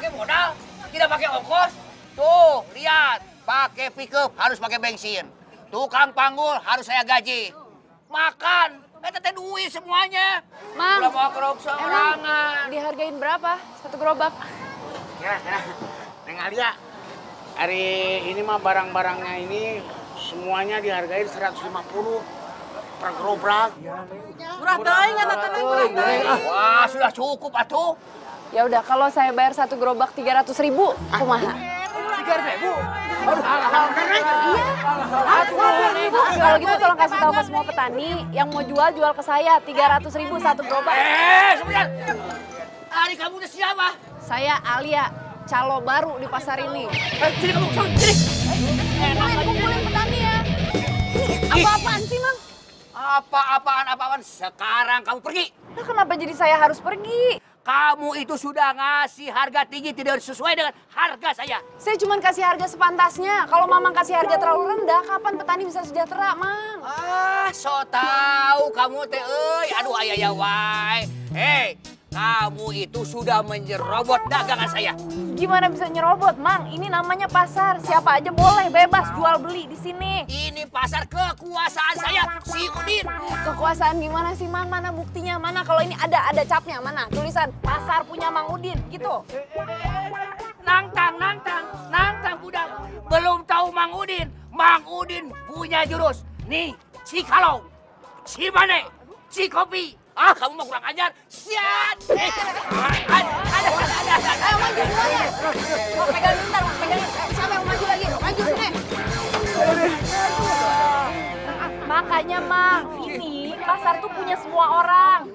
pakai modal, tidak pakai ongkos. Tuh, lihat. Pakai pickup harus pakai bensin. Tukang panggul harus saya gaji. Makan, teteh duit semuanya. Mang, udah mau kerok seorangan. Dihargain berapa satu gerobak? Ya, Neng Alia, hari ini mah barang-barangnya ini semuanya dihargain 150 per gerobak. Murah teuing eta teh murah teuing. Wah, sudah cukup atuh. Ya udah, kalau saya bayar satu gerobak 300.000, kumaha? 3.000. Iya. Kalau gitu tolong kasih tahu ke semua petani yang mau jual ke saya 300.000 satu gerobak. Sebentar. Ari kamu udah siapa? Saya Alia, calo baru di pasar ini. Sini kamu, sini. Kumpulin petani ya. Ini apa-apaan sih, Mang? Apaan? Sekarang kamu pergi. Nah, kenapa jadi saya harus pergi? Kamu itu sudah ngasih harga tinggi tidak sesuai dengan harga saya. Saya cuma kasih harga sepantasnya. Kalau Mamang kasih harga terlalu rendah, kapan petani bisa sejahtera, Mang? So tahu kamu teh euy. Aduh ayah wae. Hei, kamu itu sudah menyerobot dagangan saya. Gimana bisa nyerobot, Mang? Ini namanya pasar. Siapa aja boleh bebas jual beli di sini. Ini pasar kekuasaan saya, si Udin. Kekuasaan gimana sih, Mang? Mana buktinya? Mana kalau ini ada capnya? Mana? Tulisan pasar punya Mang Udin, gitu. Nangtang budak. Belum tahu Mang Udin. Mang Udin punya jurus. Nih, Cikalong, Cimane, Cikopi. Kamu mah kurang ajar. Siat. Ada. Ayo maju semuanya. Mau pegang bentar, pegang. Siapa yang maju lagi? Maju sini. Makanya, Mang, ini pasar tuh punya semua orang.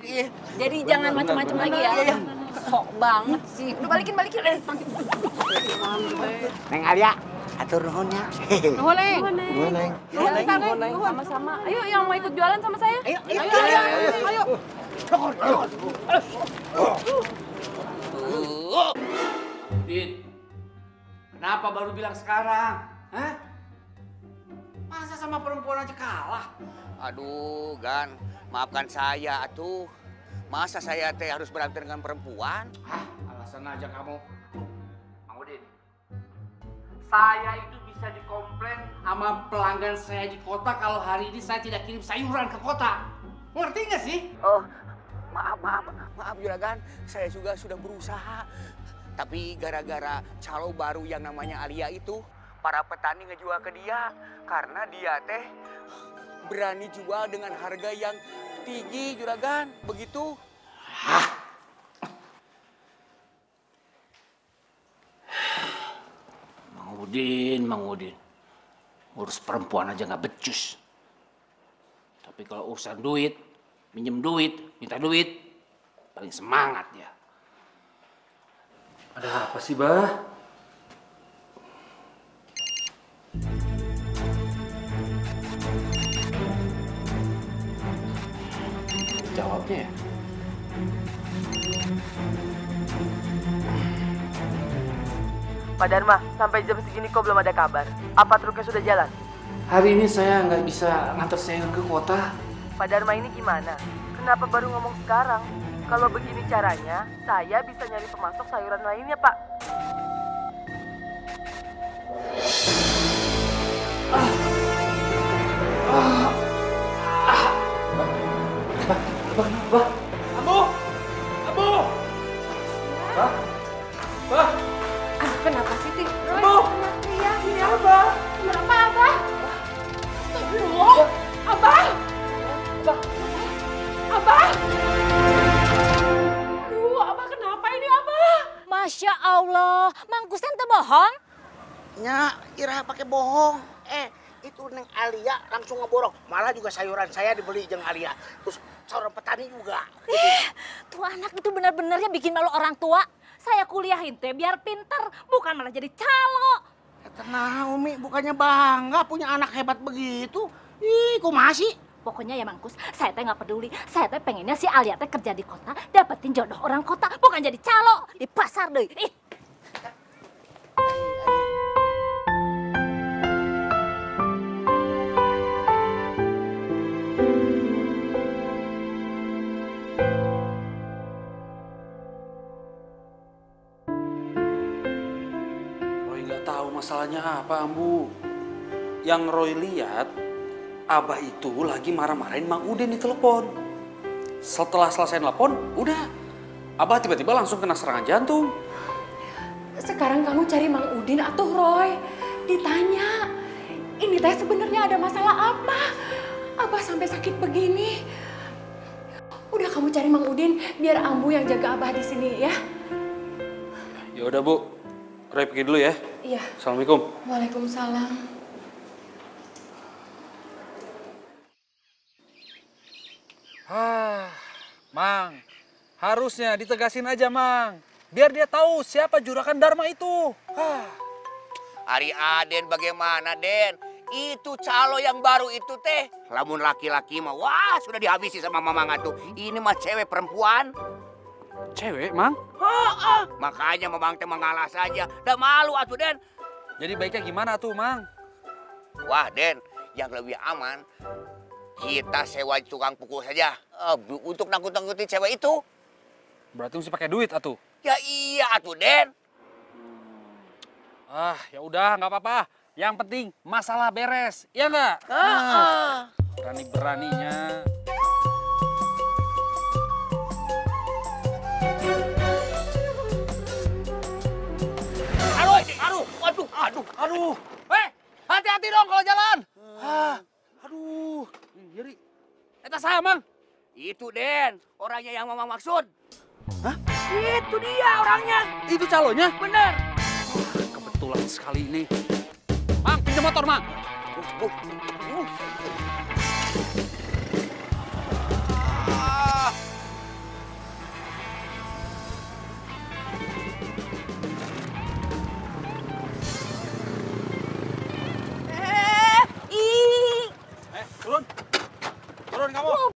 Jadi jangan macam-macam lagi ya. Sok banget sih. Udah balikin. Neng Alia, atur nuhunnya. Nuhun. Sama-sama. Ayo yang mau ikut jualan sama saya. Ayo. Din, kenapa baru bilang sekarang? Hah? Masa sama perempuan aja kalah? Aduh, Gan, maafkan saya atuh. Masa saya teh harus berantem dengan perempuan? Alasan aja kamu. Mang Udin, saya itu bisa dikomplain sama pelanggan saya di kota kalau hari ini saya tidak kirim sayuran ke kota. Ngerti nggak sih? Oh, maaf Juragan. Saya juga sudah berusaha. Tapi gara-gara calo baru yang namanya Alia itu, para petani ngejual ke dia. Karena dia teh berani jual dengan harga yang tinggi, Juragan. Begitu. Mang Udin. Urus perempuan aja nggak becus. Tapi kalau urusan duit, minjem duit, minta duit, paling semangat ya. Ada apa sih, Bah? Jawabnya ya? Pak Dharma, sampai jam segini kok belum ada kabar? Apa truknya sudah jalan? Hari ini saya nggak bisa ngantar sayur ke kota. Pak Dharma ini gimana? Kenapa baru ngomong sekarang? Kalau begini caranya, saya bisa nyari pemasok sayuran lainnya, Pak. Kenapa sih, Ti? Ini Abah. Kenapa, Abah? Astagfirullah. Abah! Abah! Aduh, Abah kenapa ini, Abah? Masya Allah, Mang Kusen teu bohong? Nya, Ira pakai bohong. Itu Neng Alia langsung ngeborong. Malah juga sayuran saya dibeli jeung Alia. Terus sayuran petani juga. Tuh anak itu benar-benarnya bikin malu orang tua. Saya kuliahin teh biar pinter, bukan malah jadi calo. Tenang Umi, bukannya bangga punya anak hebat begitu. Ih, kok masih? Pokoknya ya Mangkus, saya teh nggak peduli. Saya teh pengennya si Alia teh kerja di kota, dapetin jodoh orang kota, bukan jadi calo di pasar deh. Ih. tahu masalahnya apa, Ambu. Yang Roy lihat, Abah itu lagi marah-marahin Mang Udin di telepon. Setelah selesai telepon, udah. Abah tiba-tiba langsung kena serangan jantung. Sekarang kamu cari Mang Udin atuh Roy. Ditanya, ini teh sebenarnya ada masalah apa? Abah sampai sakit begini. Udah kamu cari Mang Udin, biar Ambu yang jaga Abah di sini ya. Ya udah Bu, Roy pergi dulu ya. Iya. Assalamualaikum. Waalaikumsalam. Mang, harusnya ditegasin aja Mang. Biar dia tahu siapa juragan Dharma itu. Ari Aden bagaimana Den? Itu calo yang baru itu teh. Lamun laki-laki mah wah sudah dihabisi sama Mamang tuh. Ini mah cewek perempuan. Cewek, Mang? Makanya Mamang teh mengalah saja. Udah malu atuh Den. Jadi baiknya gimana tuh Mang? Wah Den, yang lebih aman kita sewa tukang pukul saja untuk nangkut-nangkutin cewek itu. Berarti mesti pakai duit atuh. Ya iya atuh Den. Ya udah nggak apa-apa. Yang penting masalah beres, iya nggak? Berani-beraninya. Aduh. Hati-hati dong kalau jalan. Aduh, nyeri. Eta saya Mang. Itu Den, orangnya yang Mamang maksud. Hah? Itu dia orangnya. Itu calonya? Bener. Kebetulan sekali ini. Mang, pinjam motor, Mang. Turun. Turun kamu.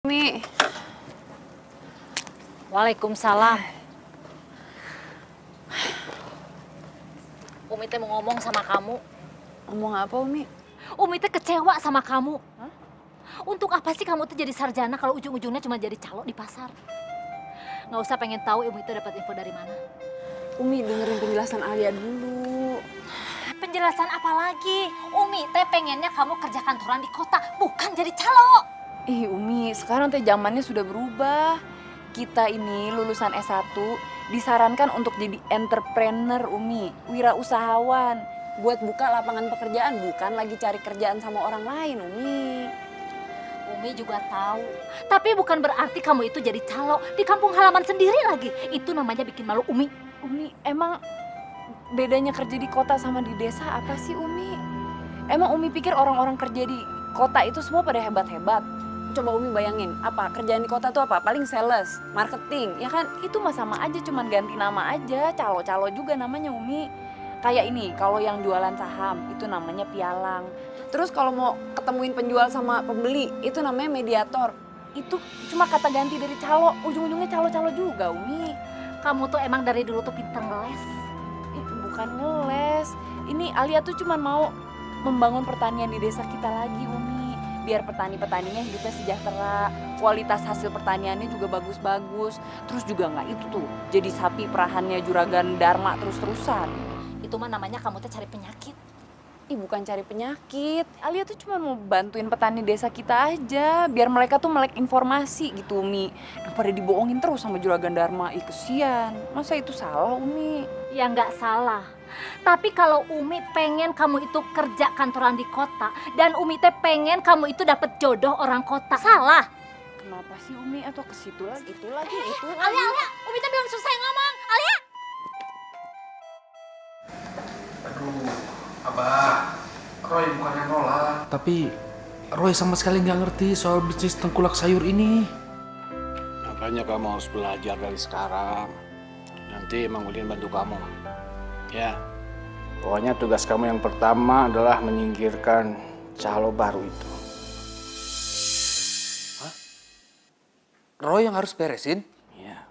Umi. Waalaikumsalam. Umi teh mau ngomong sama kamu. Ngomong apa Umi? Umi teh kecewa sama kamu. Hah? Untuk apa sih kamu tuh jadi sarjana kalau ujung-ujungnya cuma jadi calo di pasar? Nggak usah pengen tahu Umi itu dapat info dari mana. Umi dengerin penjelasan Alia dulu. Penjelasan apa lagi? Umi teh pengennya kamu kerja kantoran di kota, bukan jadi calo. Ih Umi, sekarang teh zamannya sudah berubah. Kita ini lulusan S1 disarankan untuk jadi entrepreneur Umi, wirausahawan. Buat buka lapangan pekerjaan, bukan lagi cari kerjaan sama orang lain Umi. Umi juga tahu, tapi bukan berarti kamu itu jadi calo di kampung halaman sendiri lagi. Itu namanya bikin malu Umi. Umi, emang bedanya kerja di kota sama di desa apa sih Umi? Emang Umi pikir orang-orang kerja di kota itu semua pada hebat-hebat. Coba Umi bayangin, apa kerjaan di kota tuh apa? Paling sales, marketing, ya kan? Itu mah sama aja, cuman ganti nama aja. Calo-calo juga namanya Umi. Kayak ini, kalau yang jualan saham itu namanya pialang. Terus kalau mau ketemuin penjual sama pembeli itu namanya mediator. Itu cuma kata ganti dari calo, ujung-ujungnya calo-calo juga Umi. Kamu tuh emang dari dulu tuh pinter ngeles. Bukan ngeles, ini Alia tuh cuma mau membangun pertanian di desa kita lagi Umi. Biar petani-petaninya hidupnya sejahtera, kualitas hasil pertaniannya juga bagus-bagus. Terus juga nggak itu tuh, jadi sapi perahannya Juragan Dharma terus-terusan. Itu mah namanya kamu tuh cari penyakit. Ih bukan cari penyakit, Alia tuh cuma mau bantuin petani desa kita aja. Biar mereka tuh melek informasi gitu Umi. Daripada dibohongin terus sama Juragan Dharma, ih kesian. Masa itu salah Umi? Ya nggak salah. Tapi kalau Umi pengen kamu itu kerja kantoran di kota dan Umi teh pengen kamu itu dapet jodoh orang kota, salah. Kenapa sih Umi atau ke situ lagi, itu lagi, itu lagi? Alia, Umi teh belum selesai ngomong. Alia. Aduh, Abah, Roy bukannya nolak. Tapi Roy sama sekali nggak ngerti soal bisnis tengkulak sayur ini. Makanya kamu harus belajar dari sekarang. Nanti Mang Udin bantu kamu. Ya, pokoknya tugas kamu yang pertama adalah menyingkirkan calo baru itu. Hah? Roy yang harus beresin? Iya.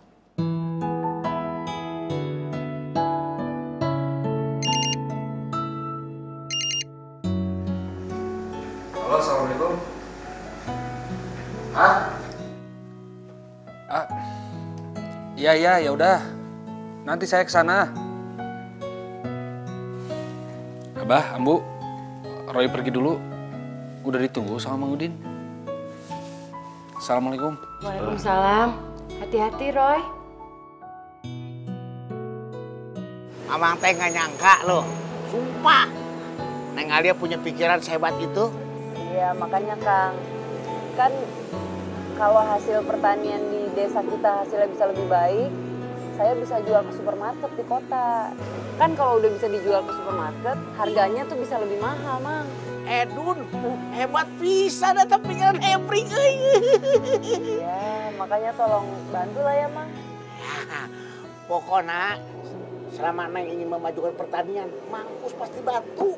Halo, assalamualaikum. Hah? Iya, ya udah. Nanti saya ke sana. Abah, Ambu, Roy pergi dulu. Udah ditunggu sama Mang Udin. Assalamualaikum. Waalaikumsalam. Hati-hati Roy. Abang teh nggak nyangka loh. Sumpah. Neng Alia punya pikiran sehebat itu. Iya makanya Kang. Kan kalau hasil pertanian di desa kita hasilnya bisa lebih baik, saya bisa jual ke supermarket di kota. Kan kalau udah bisa dijual ke supermarket, harganya tuh bisa lebih mahal, Mang. Edun, hebat bisa datang pikiran Hebring. Ya, makanya tolong bantu lah ya, Mang. Ya, pokoknya selama Neng ingin memajukan pertanian, Mangkus pasti bantu.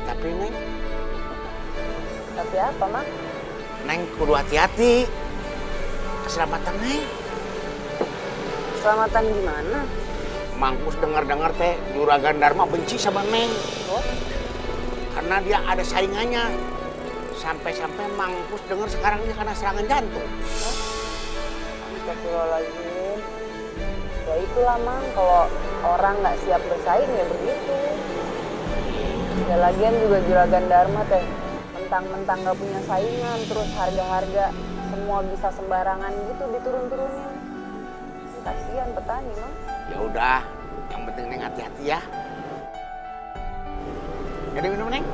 Tapi Neng, Tapi apa, Mang? Neng kudu hati-hati. Keselamatan Neng. Keselamatan gimana? Mangkus dengar-dengar teh Juragan Dharma benci sama Neng. Oh? Karena dia ada saingannya. Sampai-sampai Mangkus dengar sekarang dia kena serangan jantung. Astagfirullahaladzim. Ya itulah, Mang. Kalau orang nggak siap bersaing ya begitu. Ya lagian juga Juragan Dharma teh mentang-mentang nggak punya saingan, terus harga-harga semua bisa sembarangan gitu diturun-turunin. Kasihan petani, Mang. Ya udah, yang penting Neng hati-hati ya. Jadi minum Neng.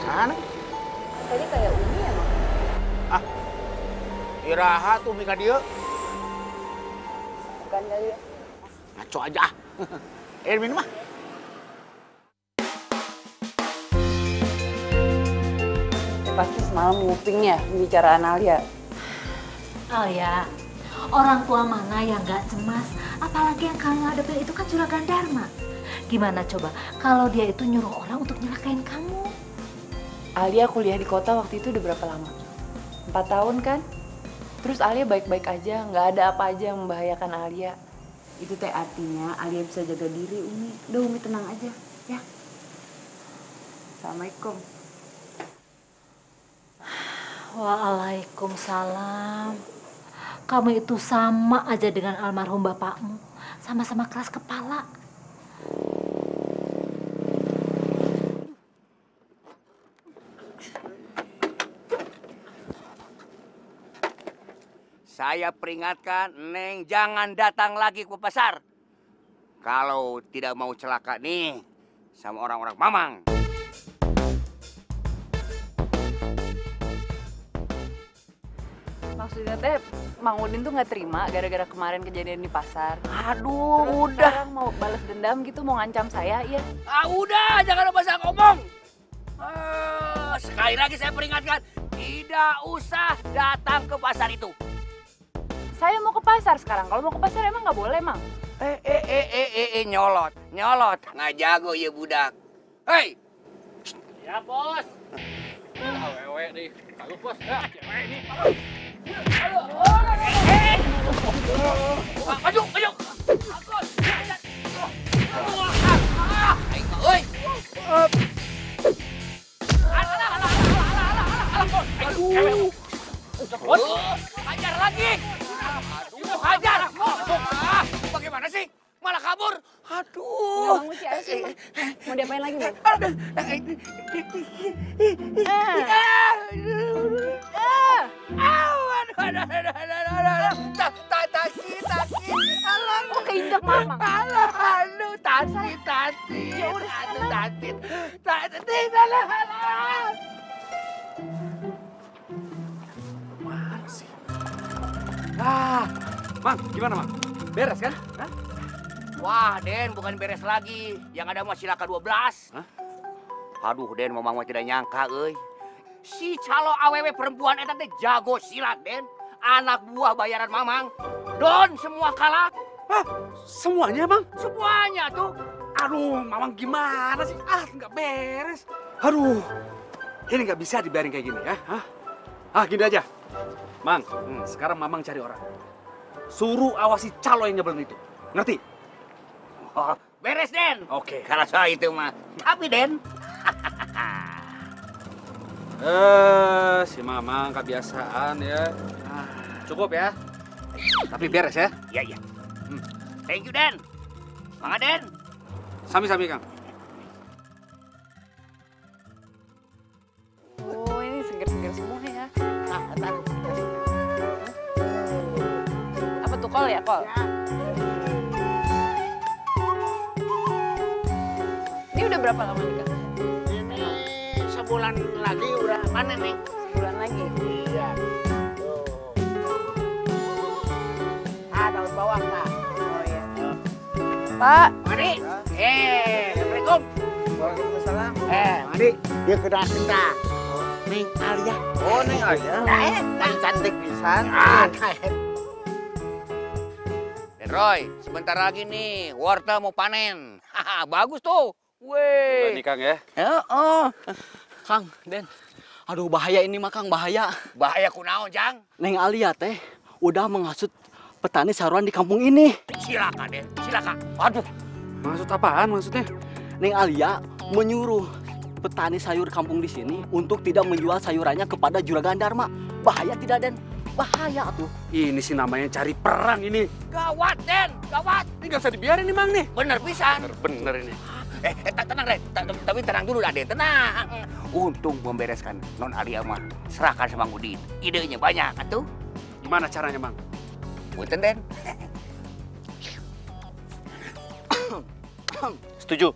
Sana. Tadi kayak Umi ya, Mang? Ah, iraha tuh Mika dia. Bukan kali ya? Ngaco aja ah. Minum ah. Pasti semalam nguping ya pembicaraan Alia. Alia, orang tua mana yang gak cemas? Apalagi yang kamu hadapin itu kan Juragan Dharma. Gimana coba kalau dia itu nyuruh orang untuk nyelakain kamu? Alia kuliah di kota waktu itu udah berapa lama? 4 tahun kan? Terus Alia baik-baik aja, nggak ada apa aja yang membahayakan Alia. Itu teh artinya Alia bisa jaga diri, Umi. Udah Umi tenang aja, ya. Assalamualaikum. Waalaikumsalam. Kamu itu sama aja dengan almarhum bapakmu. Sama-sama keras kepala. Saya peringatkan, Neng jangan datang lagi ke pasar. Kalau tidak mau celaka nih, sama orang-orang Mamang. Maksudnya teh, Mang Udin tuh nggak terima gara-gara kemarin kejadian di pasar. Aduh, Terus udah. sekarang mau balas dendam gitu, mau ngancam saya, iya. Udah, jangan banyak ngomong. Sekali lagi saya peringatkan, tidak usah datang ke pasar itu. Saya mau ke pasar sekarang. Kalau mau ke pasar emang nggak boleh, Mang. Nyolot. Nggak jago ya budak. Hei! Ya, Bos. Wewe nih, bagus bos. Ya, cewek ini. Maju! Hajar lagi! Hajar! Bagaimana sih? Malah kabur. Aduh. Bang Uci, ayo sih, Bang. Mau diapain lagi, Bang? Oh, keinjak Mamang. Mang, gimana Mang? Beres kan? Hah? Wah, Den, bukan beres lagi. Yang ada mah silaka 12. Hah? Aduh, Den, Mamang mah tidak nyangka, euy. Si calo awewe perempuan eta teh jago silat, Den. Anak buah bayaran Mamang. Don semua kalah. Hah? Semuanya Mang? Semuanya tuh. Aduh, Mamang gimana sih? Nggak beres. Aduh, ini nggak bisa dibiarin kayak gini ya. Hah? Gini aja. Mang, sekarang Mamang cari orang. Suruh awasi calo yang nyebelin itu. Ngerti? Oh, beres, Den. Oke. Kalau soal itu mah. Tapi, Den. Si Mamang kebiasaan ya. Cukup ya. Tapi beres ya. Iya. Thank you, Den. Mangga, Den. Sami-sami, Kang. Oh, ini seger-seger semua ya. Apa tuh, kol ya, kol? Ini udah berapa lama nih, Kak? Ini sebulan lagi udah panen nih. Sebulan lagi? Iya. Tuh. Daun bawang, Pak. Oh iya. Pak. Mari. Assalamualaikum. Waalaikumsalam. Mari. Dia kena kita. Neng Alia. Oh, Neng Alia. Yang cantik pisan. Den Roy, sebentar lagi nih, wortel mau panen. Bagus tuh. Weh. Ini Kang ya. Kang, Den. Aduh, bahaya ini mah, Kang, bahaya. Bahaya kunaon, Jang? Neng Alia teh udah menghasut petani sayuran di kampung ini. Silakan, Den. Silakan. Aduh. Maksud apaan maksudnya? Neng Alia menyuruh petani sayur kampung di sini untuk tidak menjual sayurannya kepada Juragan Dharma. Bahaya tidak, Den? Bahaya tuh. Ini sih namanya cari perang ini. Gawat, Den. Gawat. Ini nggak bisa dibiarin nih, Mang nih. Bener pisan. Bener ini. Tenang, Den. Tapi tenang dulu, Den. Tenang. Untung membereskan Non Alia mah. Serahkan sama Mang Udin. Idenya banyak, atuh. Gimana caranya, Mang? Punten, Den. Setuju.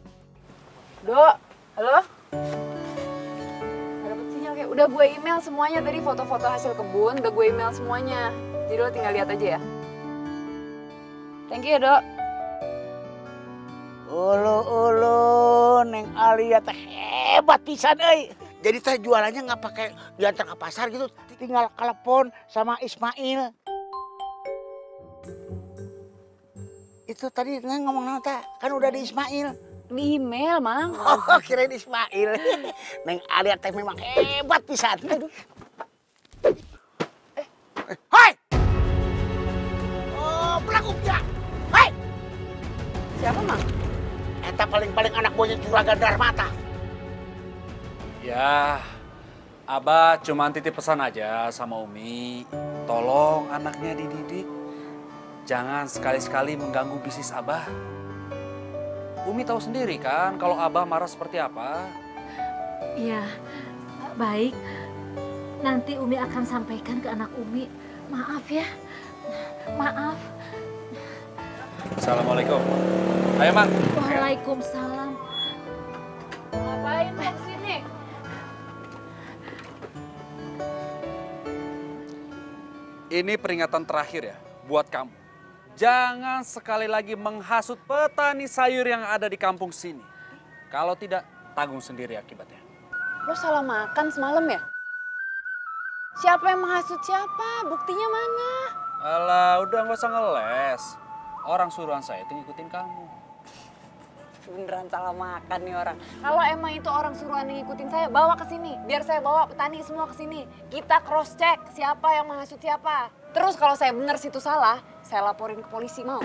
Dok, halo? Gak dapet sinyal kayak. Udah gue email semuanya tadi, foto-foto hasil kebun. Udah gue email semuanya. Jadi lo tinggal lihat aja ya. Thank you ya, Dok. Ulu, Neng Alia teh hebat pisan, euy. Jadi teh jualannya nggak pakai diantar ke pasar gitu, tinggal telepon sama Ismail. Itu tadi Neng ngomong naon teh? Kan udah di Ismail. Di email, Mang. Oh, kirain Ismail. Neng Alia teh memang hebat pisan. Aduh. Hai! Oh, pelakunya. Hai! Siapa, Mang? Eta paling-paling anak buahnya Juragan Dharma tah. Ya, Abah cuma titip pesan aja sama Umi. Tolong anaknya dididik. Jangan sekali-sekali mengganggu bisnis Abah. Umi tahu sendiri kan kalau Abah marah seperti apa. Iya, baik. Nanti Umi akan sampaikan ke anak Umi. Maaf ya, maaf. Assalamualaikum. Ayo, Mang. Waalaikumsalam. Ini peringatan terakhir ya buat kamu. Jangan sekali lagi menghasut petani sayur yang ada di kampung sini. Kalau tidak, tanggung sendiri akibatnya. Lo salah makan semalam ya? Siapa yang menghasut siapa? Buktinya mana? Alah, udah nggak usah ngeles. Orang suruhan saya itu ngikutin kamu. Beneran salah makan nih orang. Kalau emang itu orang suruhan yang ngikutin saya, bawa ke sini. Biar saya bawa petani semua ke sini. Kita cross check siapa yang menghasut siapa. Terus kalau saya bener situ salah, saya laporin ke polisi, mau?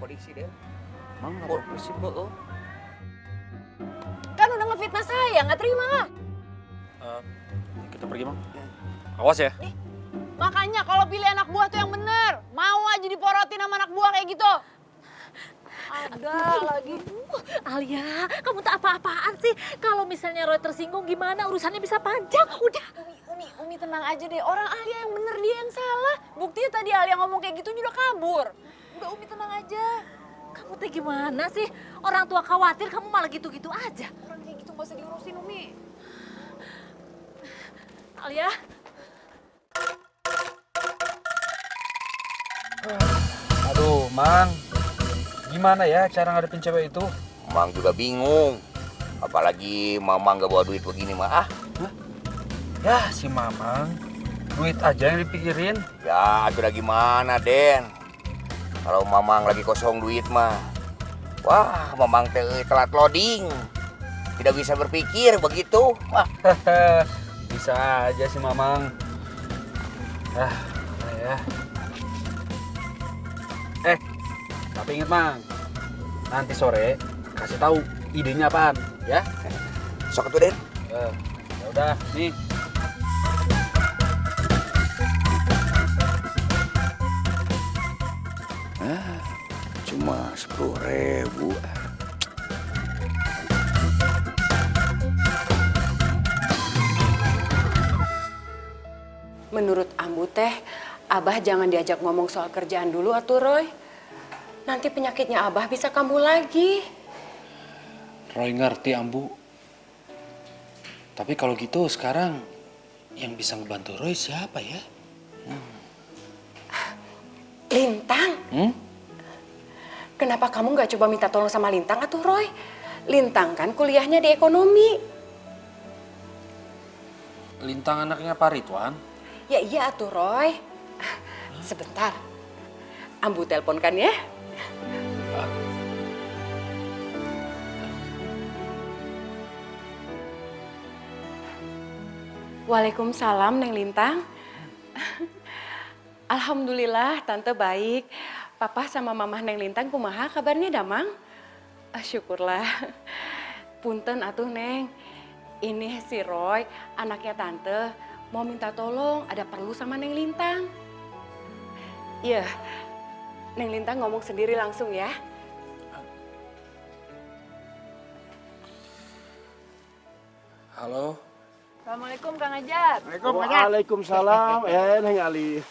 Polisi deh. Mang, lapor polisi, Bu. Kan udah ngefitnah saya, nggak terima lah. Kita pergi, Mang. Awas ya. Makanya kalau pilih anak buah tuh yang bener. Mau aja diporotin sama anak buah kayak gitu. Ada lagi. Alia, kamu tak apa-apaan sih? Kalau misalnya Roy tersinggung gimana? Urusannya bisa panjang. Udah. Umi tenang aja deh. Orang Alia yang bener, dia yang salah. Buktinya tadi Alia ngomong kayak gitu udah kabur. Udah Umi tenang aja. Kamu teh gimana sih? Orang tua khawatir, kamu malah gitu-gitu aja. Orang kayak gitu gak usah diurusin, Umi. Alia. Aduh, Mang. Gimana ya cara ngadepin cewek itu? Mang juga bingung. Apalagi Mamang gak bawa duit begini mah. Ya, si Mamang. Duit aja yang dipikirin. Ya, akhirnya gimana, Den? Kalau Mamang lagi kosong duit mah. Wah, Mamang telat loading. Tidak bisa berpikir begitu. Wah. Bisa aja si Mamang. Ya. Tapi inget Mang, nanti sore kasih tahu idenya apaan, ya? Sok tuh, Den. Ya udah, nih. Cuma 10.000. Menurut Ambu teh, Abah jangan diajak ngomong soal kerjaan dulu atuh Roy. Nanti penyakitnya Abah bisa kambuh lagi. Roy ngerti, Ambu. Tapi kalau gitu sekarang yang bisa ngebantu Roy siapa ya? Lintang? Kenapa kamu nggak coba minta tolong sama Lintang atuh Roy? Lintang kan kuliahnya di ekonomi. Lintang anaknya Pak Ridwan? Ya iya atuh Roy. Sebentar. Ambu teleponkan ya. Waalaikumsalam Neng Lintang. Alhamdulillah Tante baik. Papa sama Mama Neng Lintang kumaha kabarnya Damang? Syukurlah. Punten atuh Neng. Ini si Roy, anaknya Tante, mau minta tolong, ada perlu sama Neng Lintang. Iya, Neng Lintang ngomong sendiri langsung ya. Halo? Assalamualaikum Kang Ajat. Waalaikumsalam, Neng Ali.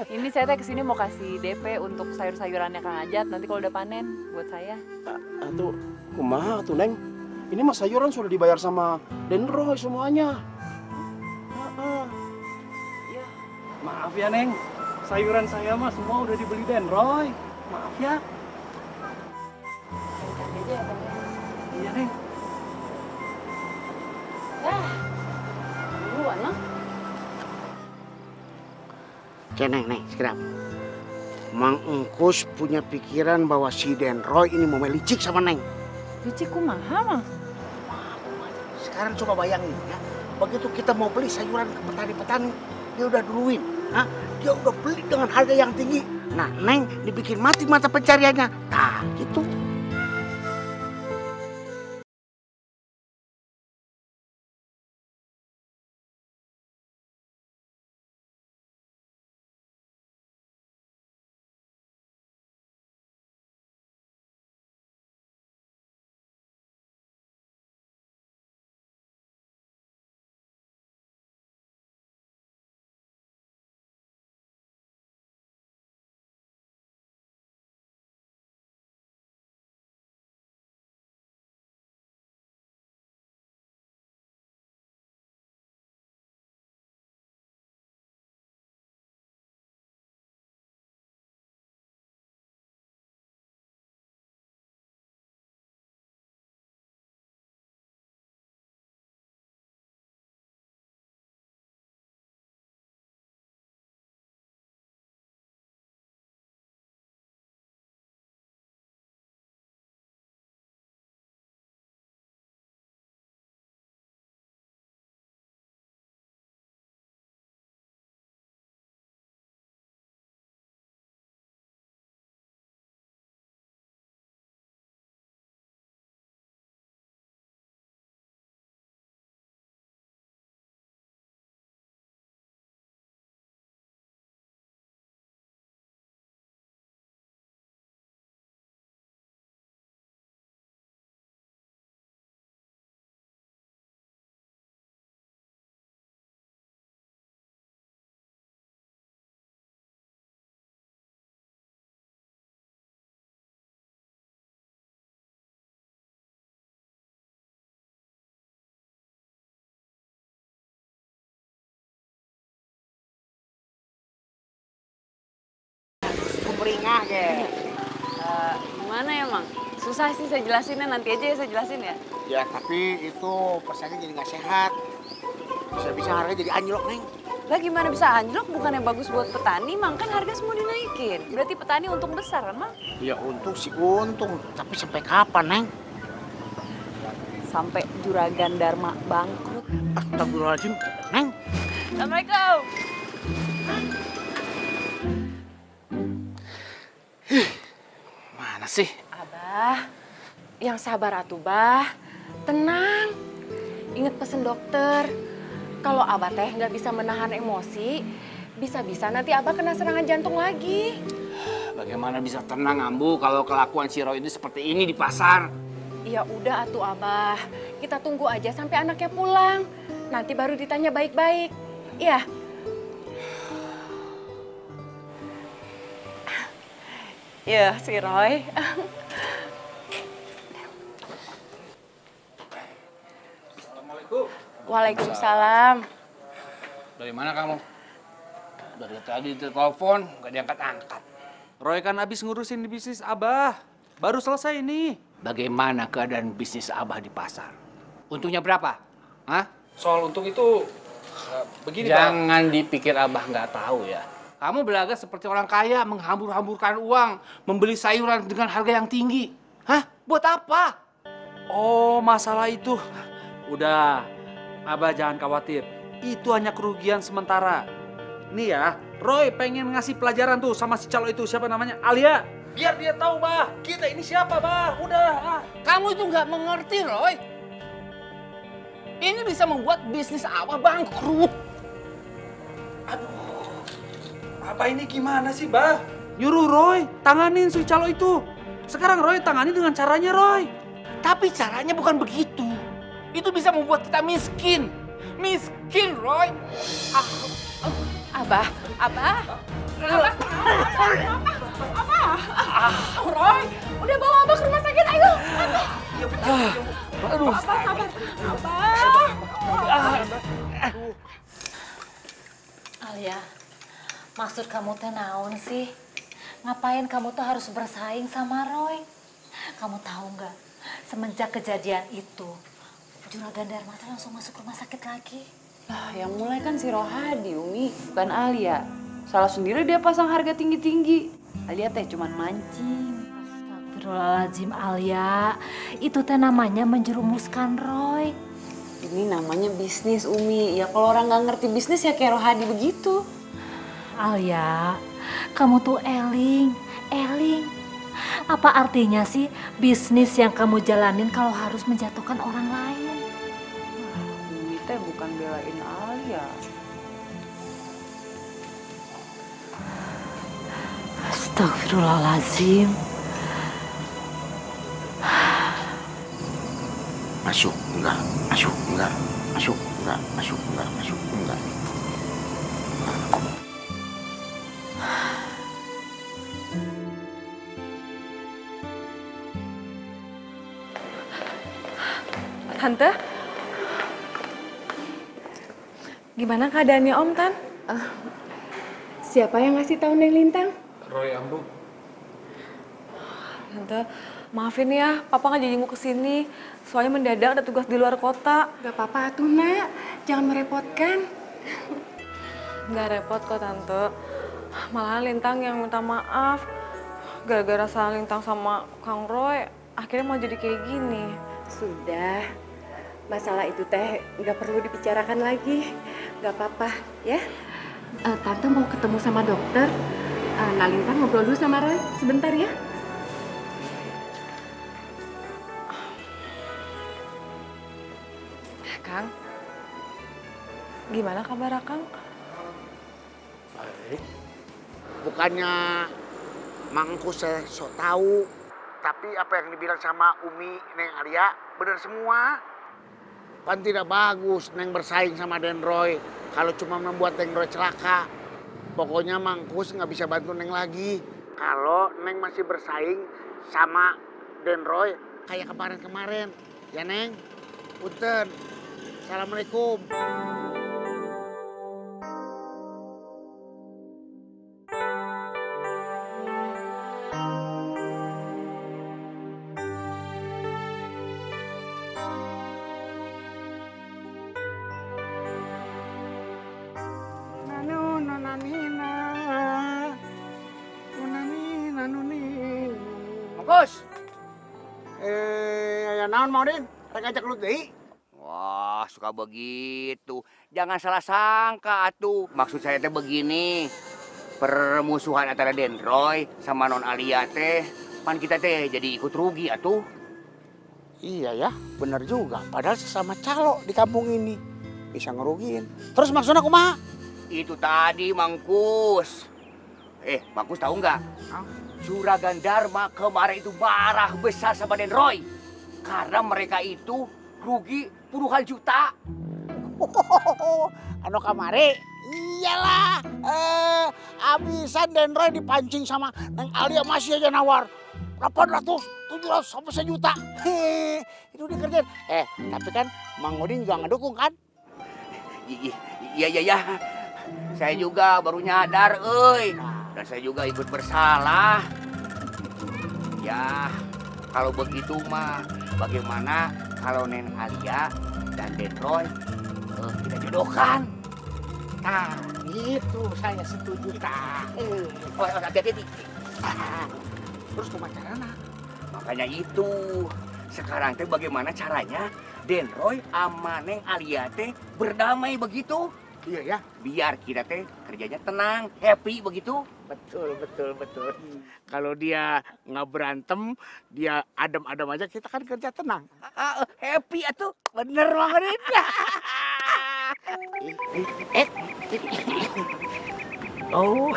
Ini saya teh kesini mau kasih DP untuk sayur-sayurannya Kang Ajat. Nanti kalau udah panen buat saya. Atuh, kumaha tuh Neng? Ini mah sayuran sudah dibayar sama Den Roy semuanya. Ya. Maaf ya Neng, sayuran saya mah semua udah dibeli Den Roy. Maaf ya. Iya Neng. Duluan lah. Neng, sekedap. Mang Engkus punya pikiran bahwa si Den Roy ini mau melicik sama Neng. Licik kumaha mah? Sekarang coba bayangin ya, begitu kita mau beli sayuran ke petani-petani, dia udah duluin, dia udah beli dengan harga yang tinggi. Nah, Neng dibikin mati mata pencariannya. Nah, gitu. sumringah ke. Gimana ya, Mang? Susah sih saya jelasinnya, nanti aja ya saya jelasin ya. Ya, tapi itu pesannya jadi nggak sehat. Bisa-bisa harganya jadi anjlok, Neng. Lah gimana bisa anjlok? Bukannya bagus buat petani, Mang. Kan harga semua dinaikin. Berarti petani untung besar kan, Mang? Ya untung sih untung, tapi sampai kapan, Neng? Sampai Juragan Dharma bangkrut. Astagfirullahaladzim, Neng. Assalamualaikum. Mana sih? Abah, yang sabar atuh, Bah. Tenang. Ingat pesen dokter. Kalau Abah teh nggak bisa menahan emosi, bisa-bisa nanti Abah kena serangan jantung lagi. Bagaimana bisa tenang, Ambu, kalau kelakuan si Roy ini seperti ini di pasar? Ya udah atuh, Abah. Kita tunggu aja sampai anaknya pulang. Nanti baru ditanya baik-baik. Iya. Ya, si Roy. Assalamualaikum. Waalaikumsalam. Dari mana kamu? Dari tadi telepon, nggak diangkat-angkat. Roy kan habis ngurusin di bisnis Abah. Baru selesai ini. Bagaimana keadaan bisnis Abah di pasar? Untungnya berapa? Hah? Soal untung itu begini, Pak. Jangan dipikir Abah nggak tahu ya. Kamu belaga seperti orang kaya, menghambur-hamburkan uang, membeli sayuran dengan harga yang tinggi. Hah? Buat apa? Oh, masalah itu. Udah, Abah jangan khawatir. Itu hanya kerugian sementara. Nih ya, Roy pengen ngasih pelajaran tuh sama si calo itu. Siapa namanya? Alia. Biar dia tahu, Bah. Kita ini siapa, Bah? Udah. Kamu itu nggak mengerti, Roy. Ini bisa membuat bisnis Abah bangkrut. Aduh, Abah ini gimana sih, Bah? Nyuruh Roy tanganin si calo itu. Sekarang Roy tangani dengan caranya, Roy. Tapi caranya bukan begitu. Itu bisa membuat kita miskin. Miskin, Roy. Abah. Roy, udah bawa Abah ke rumah sakit, ayo. Aduh. Abah, sabar. Abah. Alia, maksud kamu teh naon sih? Ngapain kamu tuh harus bersaing sama Roy? Kamu tahu nggak? Semenjak kejadian itu, Juragan Dharma tuh langsung masuk rumah sakit lagi. Yang mulai kan si Rohadi, Umi, bukan Alia. Salah sendiri dia pasang harga tinggi-tinggi. Alia teh cuman mancing. Astagfirullahaladzim, Alia. Itu teh namanya menjerumuskan Roy. Ini namanya bisnis, Umi. Ya kalau orang nggak ngerti bisnis ya kayak Rohadi begitu. Alia, kamu tuh eling. Apa artinya sih bisnis yang kamu jalanin kalau harus menjatuhkan orang lain? Umi teh bukan belain Alia. Astagfirullahaladzim. Masuk, enggak. Masuk, enggak. Masuk, enggak. Masuk, enggak. Masuk, enggak. Tante, gimana keadaannya Om Tan? Siapa yang ngasih tahu Neng Lintang? Roy, Ambu. Tante, maafin ya, Papa nggak jadi mau kesini. Soalnya mendadak ada tugas di luar kota. Gak apa-apa tuh, Nak. Jangan merepotkan. Gak repot kok, Tante. Malahan Lintang yang minta maaf. Gara-gara salah Lintang sama Kang Roy, akhirnya mau jadi kayak gini. Sudah. Masalah itu teh nggak perlu dibicarakan lagi. Nggak apa-apa, ya. Tante mau ketemu sama dokter. Lintang ngobrol dulu sama Roy sebentar ya. Kang, gimana kabar Kang? Baik. Bukannya Mangku saya sok tahu, tapi apa yang dibilang sama Umi, Neng Alia, benar semua. Kan tidak bagus Neng bersaing sama Den Roy kalau cuma membuat Den Roy celaka. Pokoknya Mangkus nggak bisa bantu Neng lagi. Kalau Neng masih bersaing sama Den Roy kayak kemarin-kemarin. Ya Neng? Punten. Assalamualaikum. anu nih. Bungkus. Naon mau Din? Rek ajak lu deui. Wah, suka begitu. Jangan salah sangka atuh. Maksud saya teh begini. Permusuhan antara Denroy sama Non Alia teh, pan kita teh jadi ikut rugi atuh. Iya ya, bener juga. Padahal sesama calo di kampung ini. Bisa ngerugiin. Terus maksudnya kumaha? Itu tadi Mangkus. Mangkus tahu nggak? Juragan Dharma kemarin itu marah besar sama Denroy. Karena mereka itu rugi puluhan juta. Anu kamari? Iyalah. Abisan Denroy dipancing sama Neng Alia masih aja nawar. 800, 700, sampai sejuta. Itu dikerjain. Tapi kan Mang Udin juga ngedukung kan? Iya. Saya juga baru nyadar, euy. Dan saya juga ikut bersalah. Ya, kalau begitu mah bagaimana kalau Neng Alia dan Denroy kita jodohkan? Nah, itu saya setuju. Hati-hati. Terus kumaha carana? Makanya itu. Sekarang teh bagaimana caranya Denroy sama Neng Alia teh berdamai begitu? Iya ya. Biar kita teh kerjanya tenang, happy begitu. Betul. Kalau dia nggak berantem, dia adem-adem aja, kita kan kerja tenang. Happy atuh. Bener banget. Oh.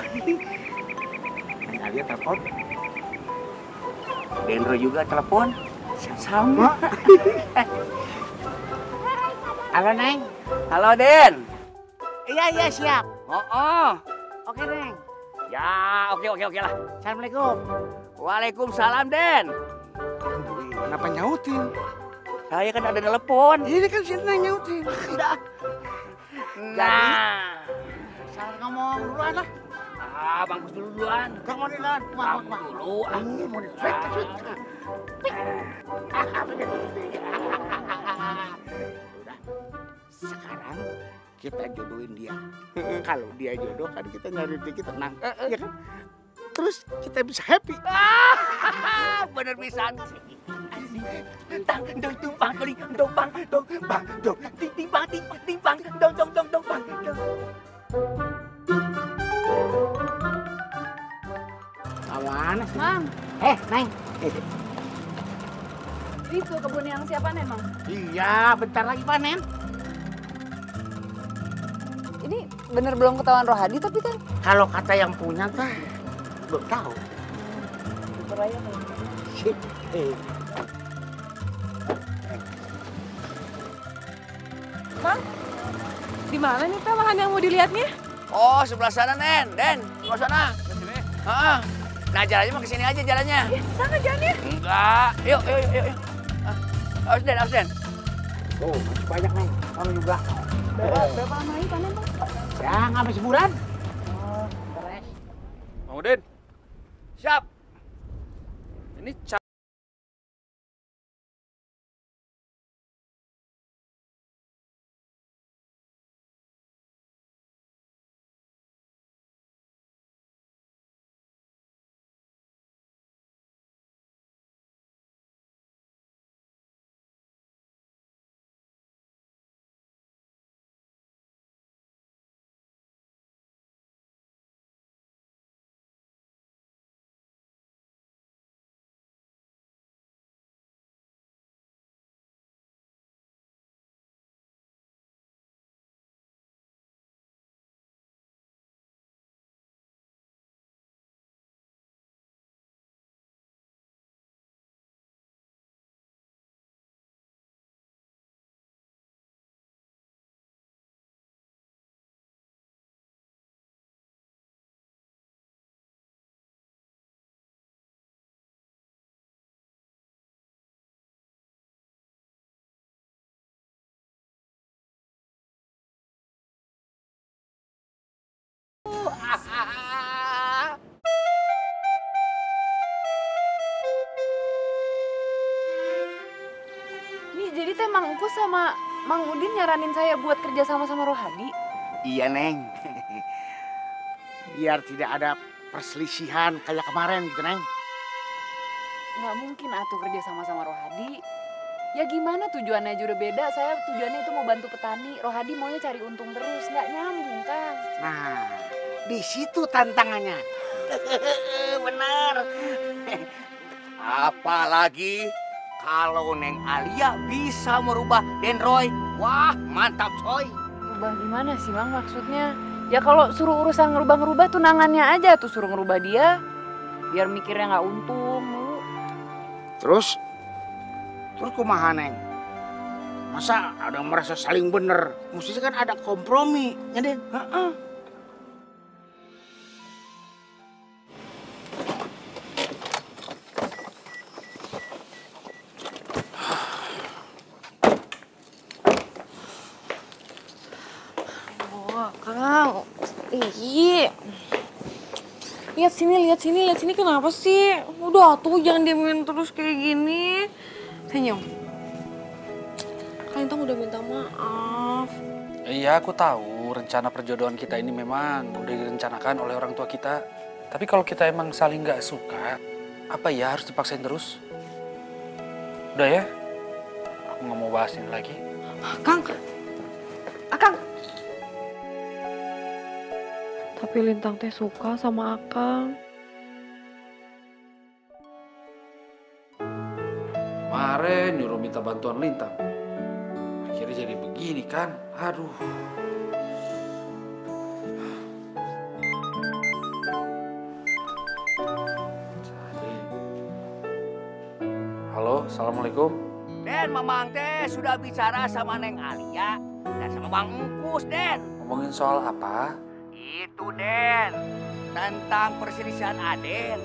Neng Alia telepon. Denroy juga telepon. Sama. Halo Neng. Halo Den. Iya siap. Oke Neng. Ya oke lah. Assalamualaikum. Waalaikumsalam Den. Kenapa nyautin? Saya kan ada telepon. Ini kan si Neng nyautin. Nah. Salah ngomong duluan lah. Bangkus duluan. Kang mau duluan. Bangkus dulu. Mau duluan. Udah. Sekarang kita jodohin dia. Kalau dia jodoh kan kita nyari rezeki tenang. Ya kan? Terus kita bisa happy. Bener pisan. Tang dong tumpang kali dong bang dong timpang dong bang dong. Mana sih? Mang. Neng. Itu kebun yang siapa memang? Iya, bentar lagi panen. Ini bener belum ketahuan Rohadi tapi kan? Kalau kata yang punya teh belum tahu. Itu raya nih. Sip. Mang, di mana nih Teh lahan yang mau dilihatnya? Oh, sebelah sana Den. Sebelah sana. Ke sini. Nah, jalannya mah ke sini aja jalannya. Sana jalannya. Enggak. Yuk. Awas Den. Oh, masih banyak Neng. Kamu juga. Berapa lama lagi panen Bang? Ya, nggak habis sebulan. Beres. Mang Udin. Siap. Ini Nih jadi teh Mang Engku sama Mang Udin nyaranin saya buat kerja sama Rohadi. Iya Neng. Biar tidak ada perselisihan kayak kemarin gitu, Neng. Nggak mungkin atuh kerja sama Rohadi. Ya gimana tujuannya aja udah beda. Saya tujuannya itu mau bantu petani. Rohadi maunya cari untung terus. Nggak nyambung, Kang. Nah, di situ tantangannya. Benar. Apalagi kalau Neng Alia bisa merubah Den Roy. Wah, mantap coy. Rubah gimana sih, Mang, maksudnya? Ya kalau suruh urusan ngerubah-ngerubah tunangannya aja tuh, suruh ngerubah dia. Biar mikirnya nggak untung. Terus kumaha, Neng? Masa ada merasa saling bener? Mestinya kan ada kompromi, ya Den? Kang, ih, lihat sini, kenapa sih? Udah tuh jangan diemin terus kayak gini. Senyum. Kalian tuh udah minta maaf. Iya, aku tahu rencana perjodohan kita ini memang udah direncanakan oleh orang tua kita. Tapi kalau kita emang saling nggak suka, apa ya harus dipaksain terus? Udah ya, aku nggak mau bahas ini lagi. Kang. Tapi Lintang teh suka sama Akang. Kemarin nyuruh minta bantuan Lintang. Akhirnya jadi begini kan? Aduh. Halo, Assalamualaikum. Den, Mamang teh sudah bicara sama Neng Alia dan sama Bang Engkus, Den. Ngomongin soal apa? Itu, Den. Tentang perselisihan Aden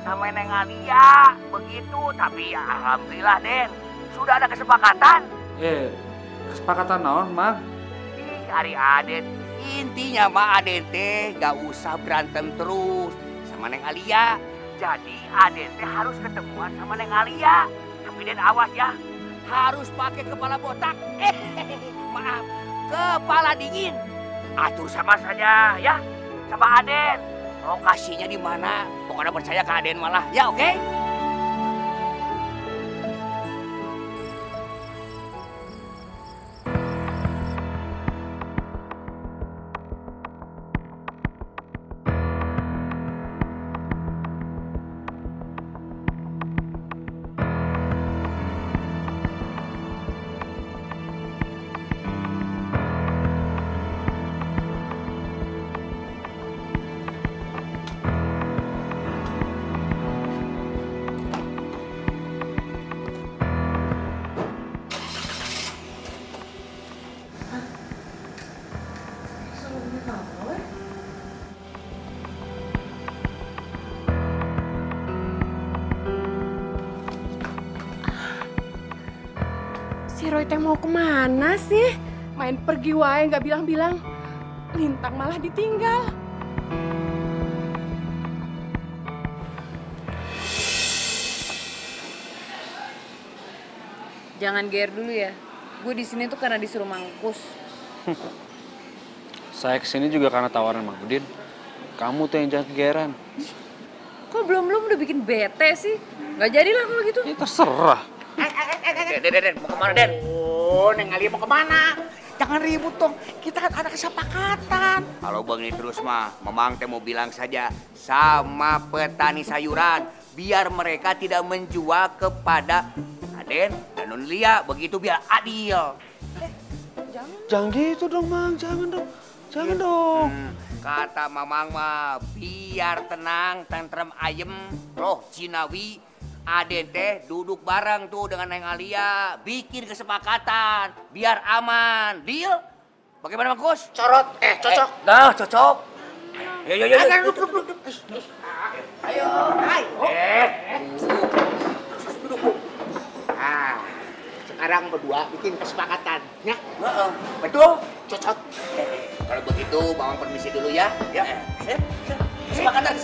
sama Neng Alia. Begitu, tapi ya alhamdulillah, Den. Sudah ada kesepakatan. Kesepakatan naon, Mang? Hari Aden. Intinya mah Aden teh gak usah berantem terus sama Neng Alia. Jadi Aden teh harus ketemuan sama Neng Alia. Tapi Den awas ya, harus pakai kepala botak. Maaf, kepala dingin. Atur sama saja ya, sama Aden. Lokasinya di mana? Pokoknya percaya ke Aden malah. Ya oke? Si Roy teh mau kemana sih? Main pergi wae nggak bilang-bilang. Lintang malah ditinggal. Jangan geer dulu ya. Gue di sini tuh karena disuruh Mangkus. Saya kesini juga karena tawaran Mang Udin. Kamu tuh yang jangan kegeeran. Kok belum udah bikin bete sih? Nggak jadilah kalau gitu. Ya terserah. Den, mau kemana, Den? Oh, Neng Alia mau kemana? Jangan ribut dong, kita kan ada kesepakatan. Kalau begini terus mah, Mamang teh mau bilang saja sama petani sayuran. Biar mereka tidak menjual kepada Aden dan Non Lia. Begitu biar adil. Jangan gitu dong, Mang. Jangan dong. Jangan dong. Kata Mamang mah, biar tenang, tentrem ayem, roh Cinawi. Aden teh duduk bareng tuh dengan Neng Alia, bikin kesepakatan, biar aman, deal? Bagaimana Mangkus? Corot, cocok. Nah, cocok. Yo. Duduk. Ayo, ayo. Duduk. Nah, sekarang berdua bikin kesepakatan, ya? Betul. Cocok. Kalau begitu, Mamang permisi dulu ya. Ya. Kesepakatan.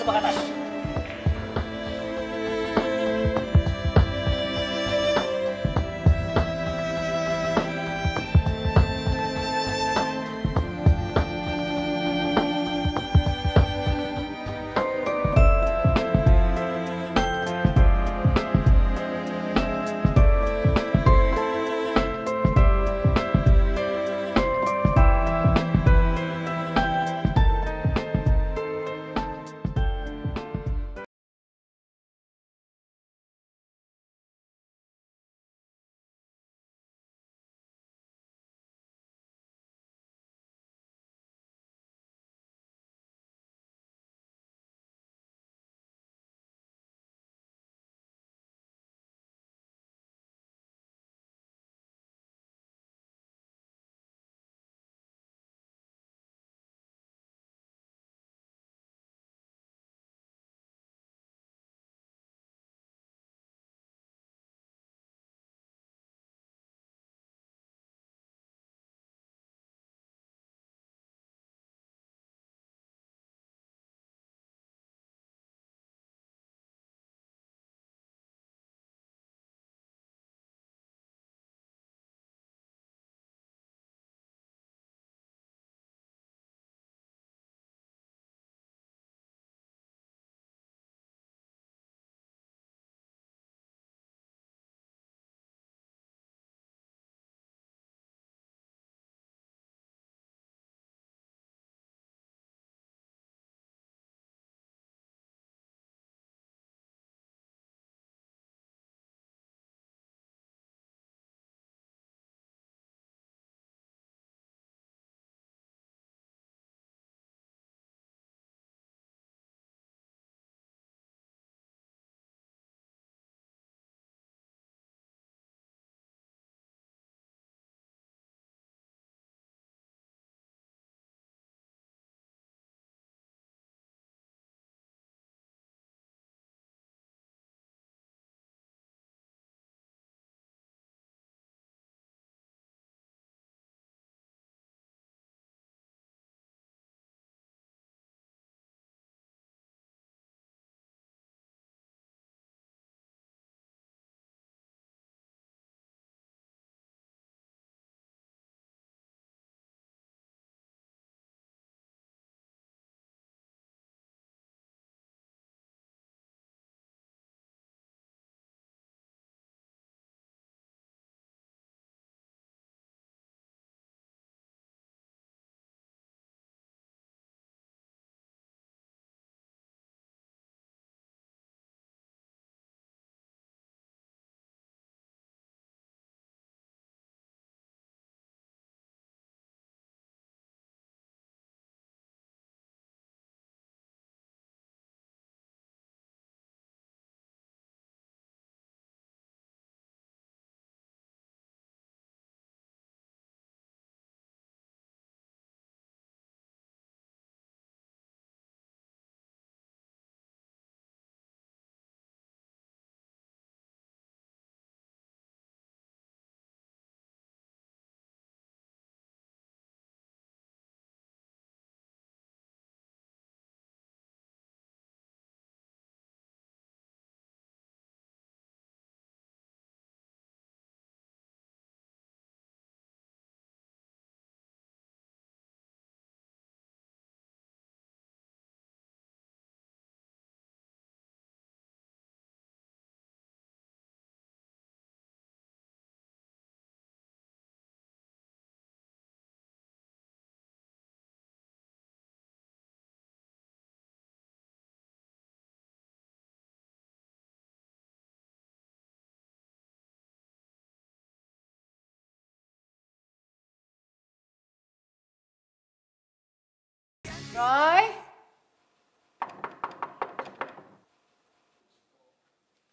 Roy?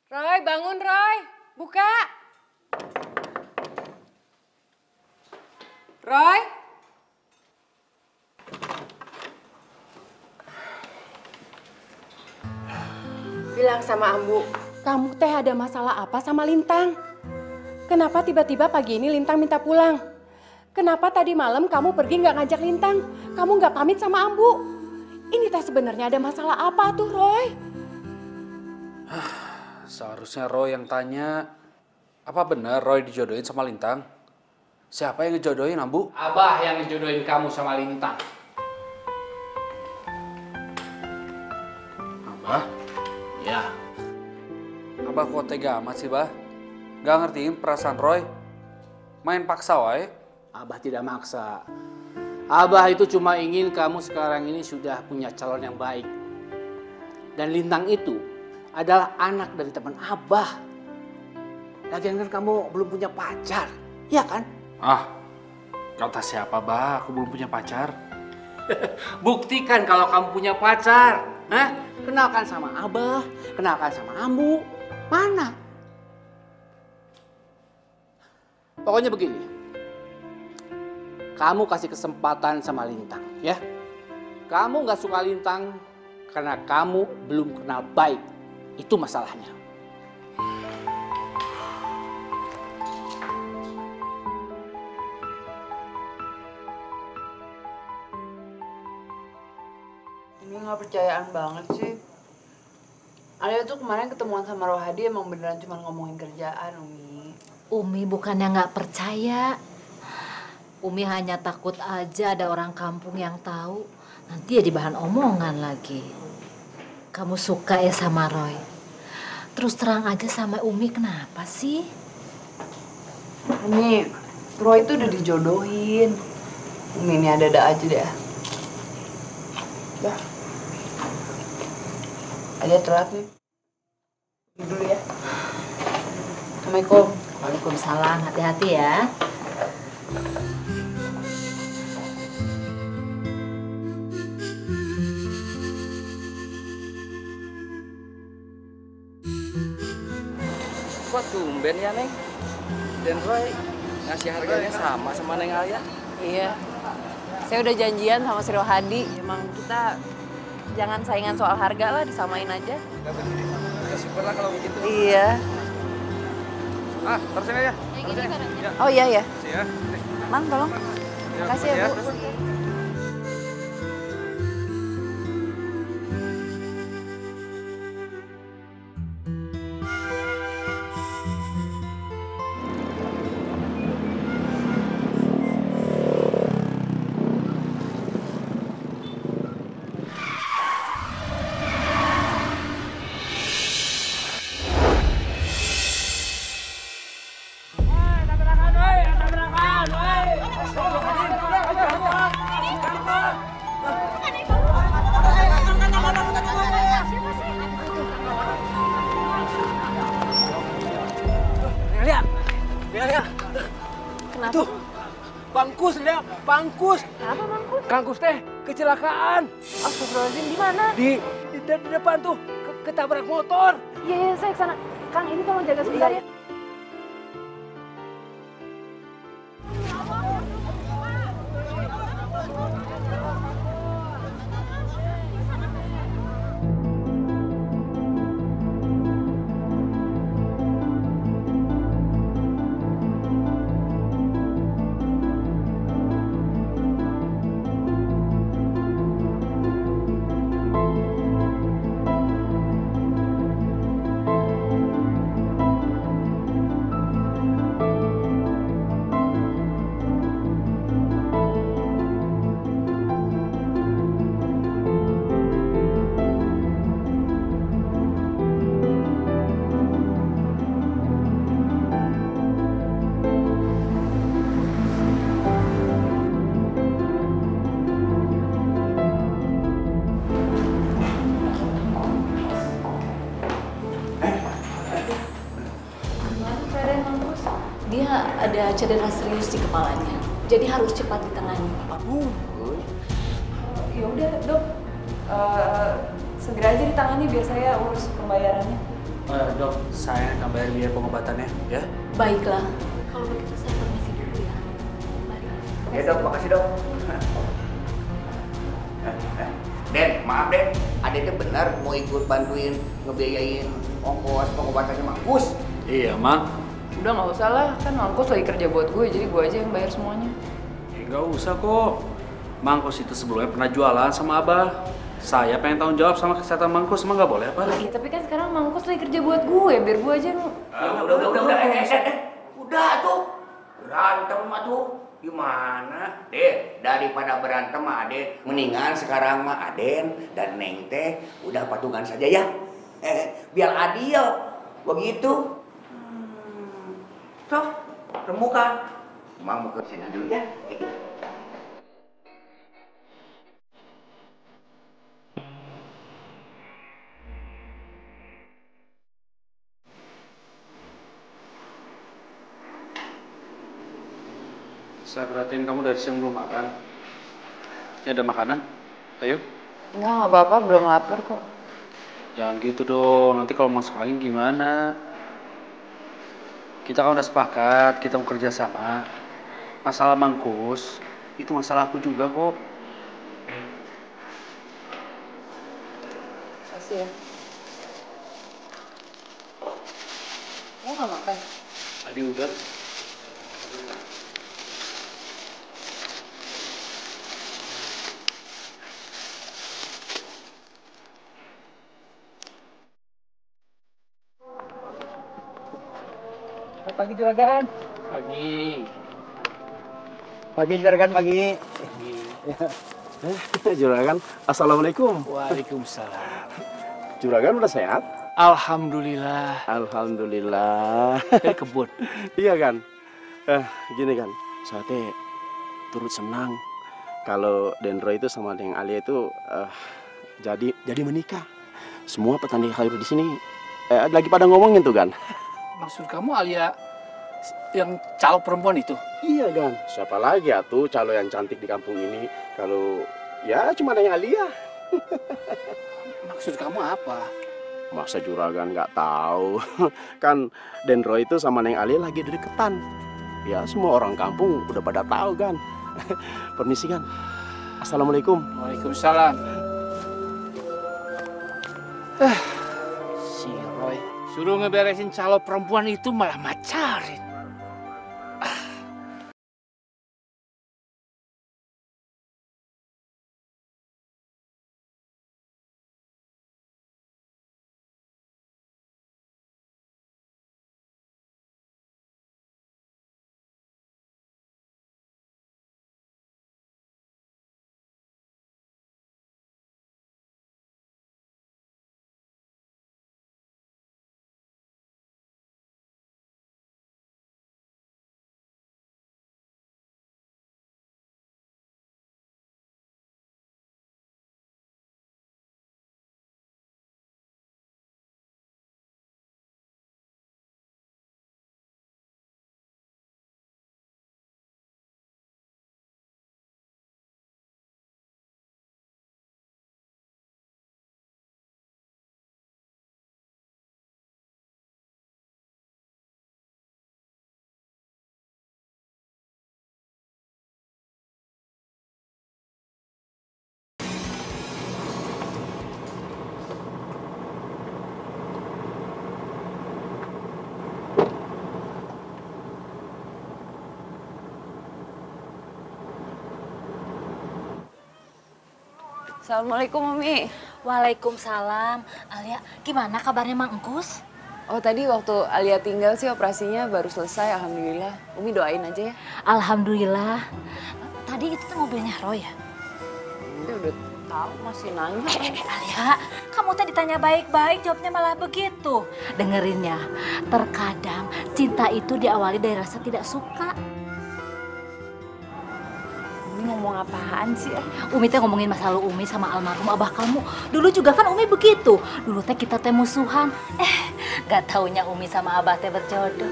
Roy, bangun Roy. Buka. Roy? Bilang sama Ambu, kamu teh ada masalah apa sama Lintang? Kenapa tiba-tiba pagi ini Lintang minta pulang? Kenapa tadi malam kamu pergi nggak ngajak Lintang? Kamu nggak pamit sama Ambu? Ini teh sebenarnya ada masalah apa tuh, Roy? Seharusnya Roy yang tanya. Apa benar Roy dijodohin sama Lintang? Siapa yang ngejodohin, Ambu? Abah yang ngejodohin kamu sama Lintang. Abah? Ya. Abah kok tega amat sih, Bah? Gak ngertiin perasaan Roy? Main paksa wae? Abah tidak maksa. Abah itu cuma ingin kamu sekarang ini sudah punya calon yang baik. Dan Lintang itu adalah anak dari teman Abah. Lagian kan kamu belum punya pacar, iya kan? Ah, kata siapa, Bah? Aku belum punya pacar. Buktikan kalau kamu punya pacar. Hah? Kenalkan sama Abah, kenalkan sama Ambu. Mana? Pokoknya begini. Kamu kasih kesempatan sama Lintang, ya. Kamu gak suka Lintang karena kamu belum kenal baik. Itu masalahnya. Ini nggak percayaan banget sih. Alia tuh kemarin ketemuan sama Rohadi emang beneran cuma ngomongin kerjaan, Umi. Umi bukannya nggak percaya. Umi hanya takut aja ada orang kampung yang tahu. Nanti jadi bahan omongan lagi. Kamu suka ya sama Roy? Terus terang aja sama Umi, kenapa sih? Umi, Roy itu udah dijodohin. Umi ini ada-ada aja deh. Dah. Alia telat nih. Pergi dulu ya. Assalamualaikum. Waalaikumsalam, hati-hati ya. Kok tumben ya, Neng? Dan Roy ngasih harganya sama Neng Alia? Iya. Saya udah janjian sama si Rohadi. Emang kita jangan saingan soal harga lah, disamain aja. Ya syukurlah kalau begitu. Iya. Ah, terusin aja. Oh iya ya. Makasih ya. Mang, tolong. Makasih ya, Bu. Kenapa? Tuh, Bangkus, lihat, Bangkus. Kenapa Bangkus? Bangkus teh kecelakaan. Astagfirullahaladzim, di mana? Di depan tuh, ketabrak motor. Iya, saya ke sana. Kang, ini tolong jaga sebentar ya. Dia ada cedera serius di kepalanya, jadi harus cepat ditangani. Aduh, Ya udah dok, segera aja ditangani biar saya urus pembayarannya. Dok, saya akan bayar biaya pengobatannya, ya. Baiklah, kalau begitu saya permisi dulu ya. Mari. Ya dok, makasih dok. Den, maaf Den, Ade itu benar mau ikut bantuin ngebiayain ongkos pengobatannya Mangkus. Iya, Mang. Udah nggak usah lah, kan Mangkus lagi kerja buat gue, jadi gue aja yang bayar semuanya. Nggak usah kok. Mangkus itu sebelumnya pernah jualan sama Abah. Saya pengen tanggung jawab sama kesehatan Mangkus, emang nggak boleh apa? Iya, tapi kan sekarang Mangkus lagi kerja buat gue, biar gue aja Udah tuh, berantem tuh. Gimana? Deh, daripada berantem mah Aden, mendingan sekarang mah Aden dan Neng teh udah patungan saja ya. Biar adil, begitu. Sok, remukan. Mang mau ke sini dulu ya. Saya perhatiin kamu dari siang belum makan. Ini ada makanan, ayo. nggak apa-apa, belum lapar kok. Jangan gitu dong, nanti kalau masuk angin gimana? Kita kan udah sepakat, kita mau kerja sama. Masalah Mangkus, itu masalah aku juga kok. Makasih ya. Lo nggak makan? Tadi udah. Pagi juragan. Pagi. Pagi juragan, pagi. Juragan, assalamualaikum. Waalaikumsalam. Juragan udah sehat? Alhamdulillah. Alhamdulillah. Dari kebun. Iya kan? Gini kan, saya teh turut senang kalau Dendro itu sama Deng Alia itu jadi menikah. Semua petani sayur di sini lagi pada ngomongin tuh kan. Maksud kamu Alia yang calo perempuan itu? Iya kan, siapa lagi atuh calo yang cantik di kampung ini kalau ya cuma Deng Alia. Maksud kamu apa? Masa juragan nggak tahu? Kan Dendro itu sama Neng Alia lagi deketan. Ya semua orang kampung udah pada tahu kan. Permisi kan. Assalamualaikum. Waalaikumsalam. Si Roy suruh ngeberesin calo perempuan itu malah macarin. Assalamualaikum, Umi. Waalaikumsalam. Alia, gimana kabarnya Mang Engkus? Oh, tadi waktu Alia tinggal sih operasinya baru selesai, alhamdulillah. Umi doain aja ya. Alhamdulillah. Tadi itu tuh mobilnya Roy ya? Dia udah tahu, masih nanya. Alia, kamu tadi ditanya baik-baik, jawabnya malah begitu. Dengerin ya, terkadang cinta itu diawali dari rasa tidak suka. Umi ngomong apaan sih? Umi teh ngomongin masa lalu Umi sama almarhum abah kamu. Dulu juga kan Umi begitu. Dulu teh kita teh musuhan. Gak taunya Umi sama abah teh berjodoh.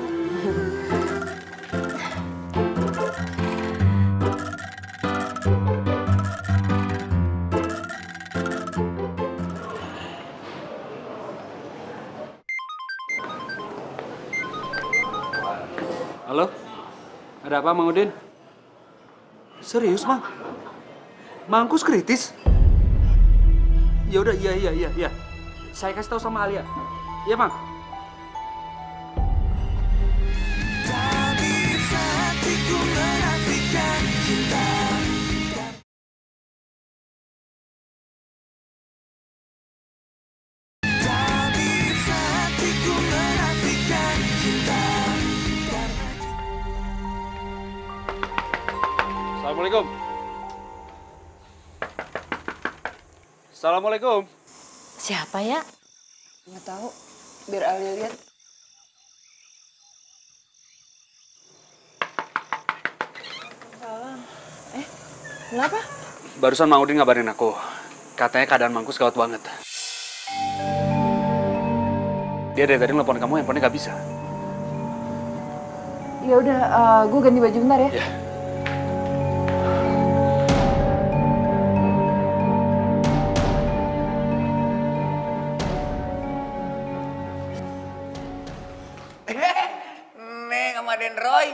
Halo? Ada apa, Mang Udin? Serius, Mang? Mangkus kritis? Ya udah, iya. Saya kasih tahu sama Alia. Iya, Mang. Assalamualaikum. Assalamualaikum. Siapa ya? Nggak tahu, biar Alia lihat. Salam. Kenapa? Barusan Mang Udin ngabarin aku. Katanya keadaan Mangkus gawat banget. Dia dari tadi nelfon kamu, handphonenya nggak bisa. Ya udah, gue ganti baju bentar ya. Ya. Neng sama Den Roy.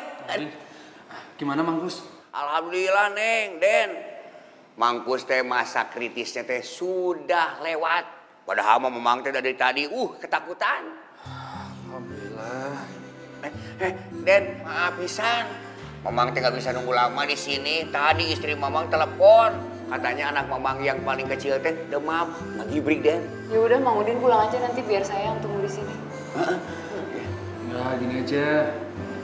Gimana, Mangkus? Alhamdulillah, Neng, Den. Mangkus teh masa kritisnya teh sudah lewat. Padahal Mamang teh dari tadi ketakutan. Alhamdulillah. Den, maaf pisan. Mamang teh nggak bisa nunggu lama di sini. Tadi istri Mamang telepon. Katanya anak Mamang yang paling kecil teh demam, lagi break, Den. Ya udah, Mang Udin pulang aja nanti biar saya yang tunggu di sini. Nah, gini aja.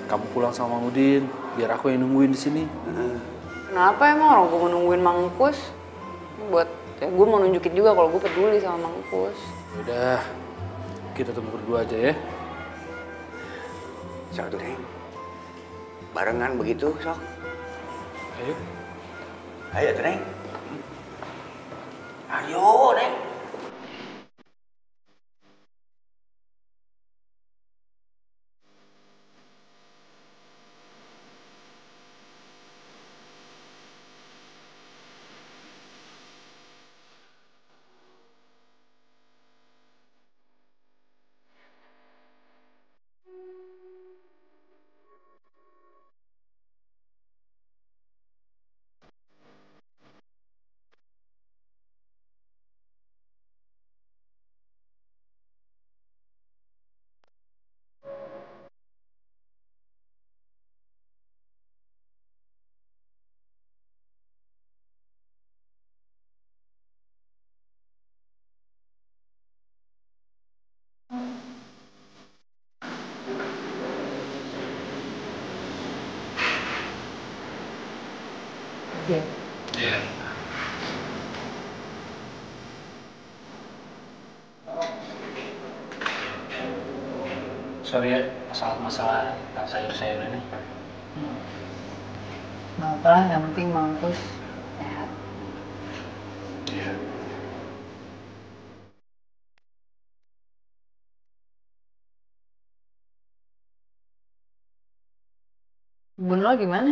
Kamu pulang sama Mang Udin, biar aku yang nungguin di sini. Kenapa emang orang gue mau nungguin Mangkus? Buat gue mau nunjukin juga kalau gue peduli sama Mangkus. Udah, kita tunggu berdua aja ya. Sok tuh, Neng. Barengan begitu, sok. Ayo. Ayo tuh, Neng. Ayo, Neng. Iya. Sorry ya, masalah sayur-sayur ini. Nggak apa-apa, yang penting Mangkus sehat. Iya. Kebun lo gimana?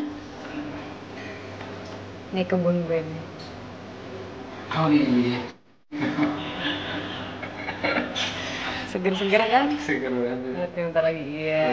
Nih kebun gue nih. Oh iya. Seger-seger kan? Seger banget. Lihat nih bentar lagi, iya.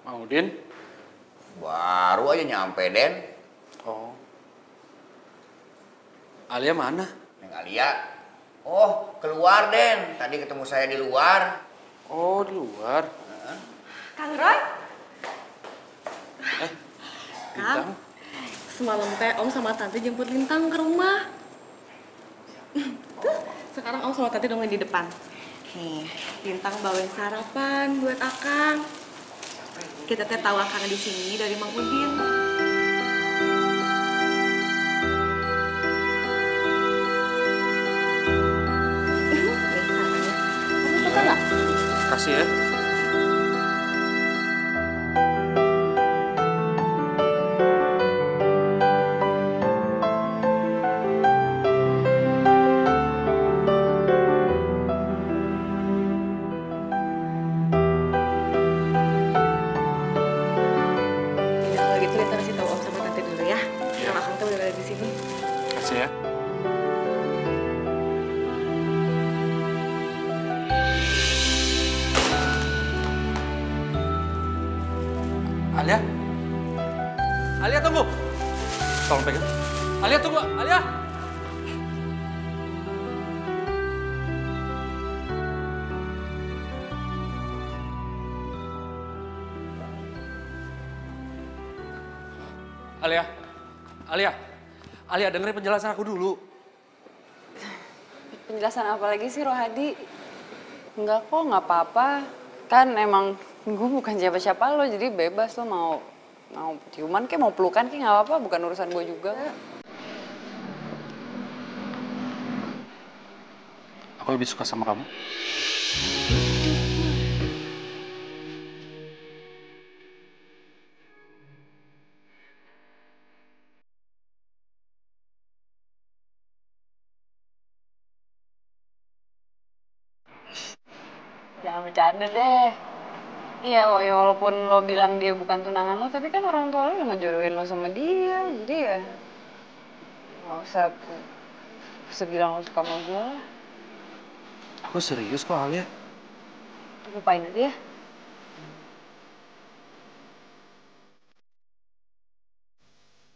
Mang Udin? Baru aja nyampe, Den. Oh. Alia mana? Neng Alia. Oh, keluar, Den. Tadi ketemu saya di luar. Oh, di luar. Kang Roy? Lintang? Semalam teh Om sama Tante jemput Lintang ke rumah. Tuh, sekarang Om sama Tante udah di depan. Nih, Lintang bawain sarapan buat Akang. Kita teh tahu Akang di sini dari Mang Udin. Kamu suka nggak? Kasih ya. Ya. Alia? Alia tunggu. Tolong pegang. Alia tunggu, Alia. Alia. Alia. Alia, dengerin penjelasan aku dulu. Penjelasan apa lagi sih, Rohadi? Enggak kok, nggak apa-apa. Kan emang gue bukan siapa-siapa lo, jadi bebas lo mau ciuman kayak mau pelukan kayak nggak apa-apa, bukan urusan gue juga. Aku lebih suka sama kamu. Jangan bercanda deh. Iya, walaupun lo bilang dia bukan tunangan lo, tapi kan orang tua lo udah ngejodohin lo sama dia. Jadi ya nggak usah bilang lo suka sama gue. Aku serius kok, Alia. Lupain aja ya.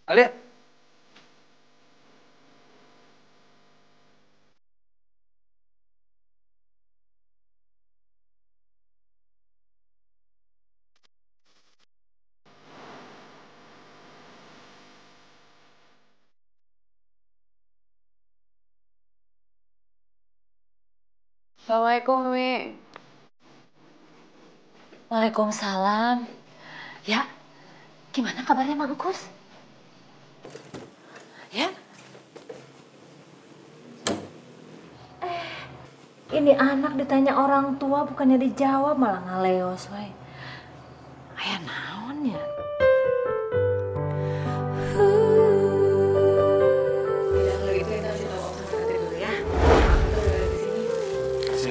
Alia. Assalamualaikum, Mi. Waalaikumsalam. Ya, gimana kabarnya Mang Ukus? Ya? Ini anak ditanya orang tua bukannya dijawab malah ngaleos, we. Aya naon ya?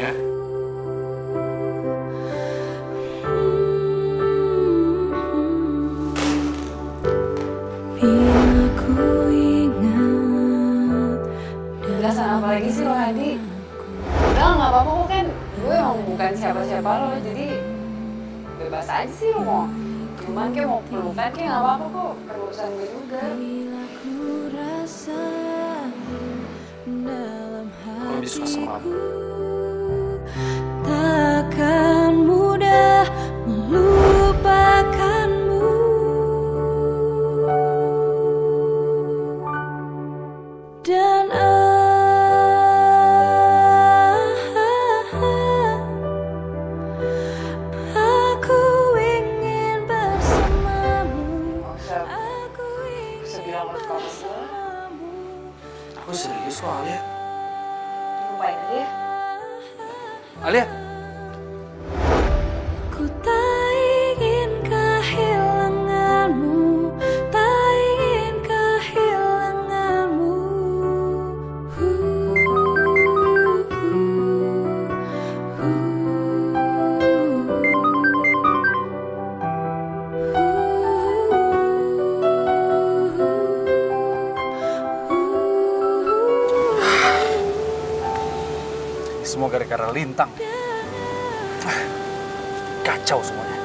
Ya. Penjelasan apa lagi sih, Rohadi? Udah nggak apa-apa kok, kan gue emang bukan siapa-siapa lo, jadi bebas aja sih lo mau. Cuman kayak mau pelukan kayak nggak apa-apa kok, urusan gue juga. Aku lebih suka sama kamu. Takkan mudah melupakanmu. Dan aku ingin bersamamu. Aku serius kok, Alia. Lupain aja ya. Alia. Ku tak ingin kehilanganmu, tak ingin kehilanganmu. Semua gara-gara Lintang. Kacau semuanya.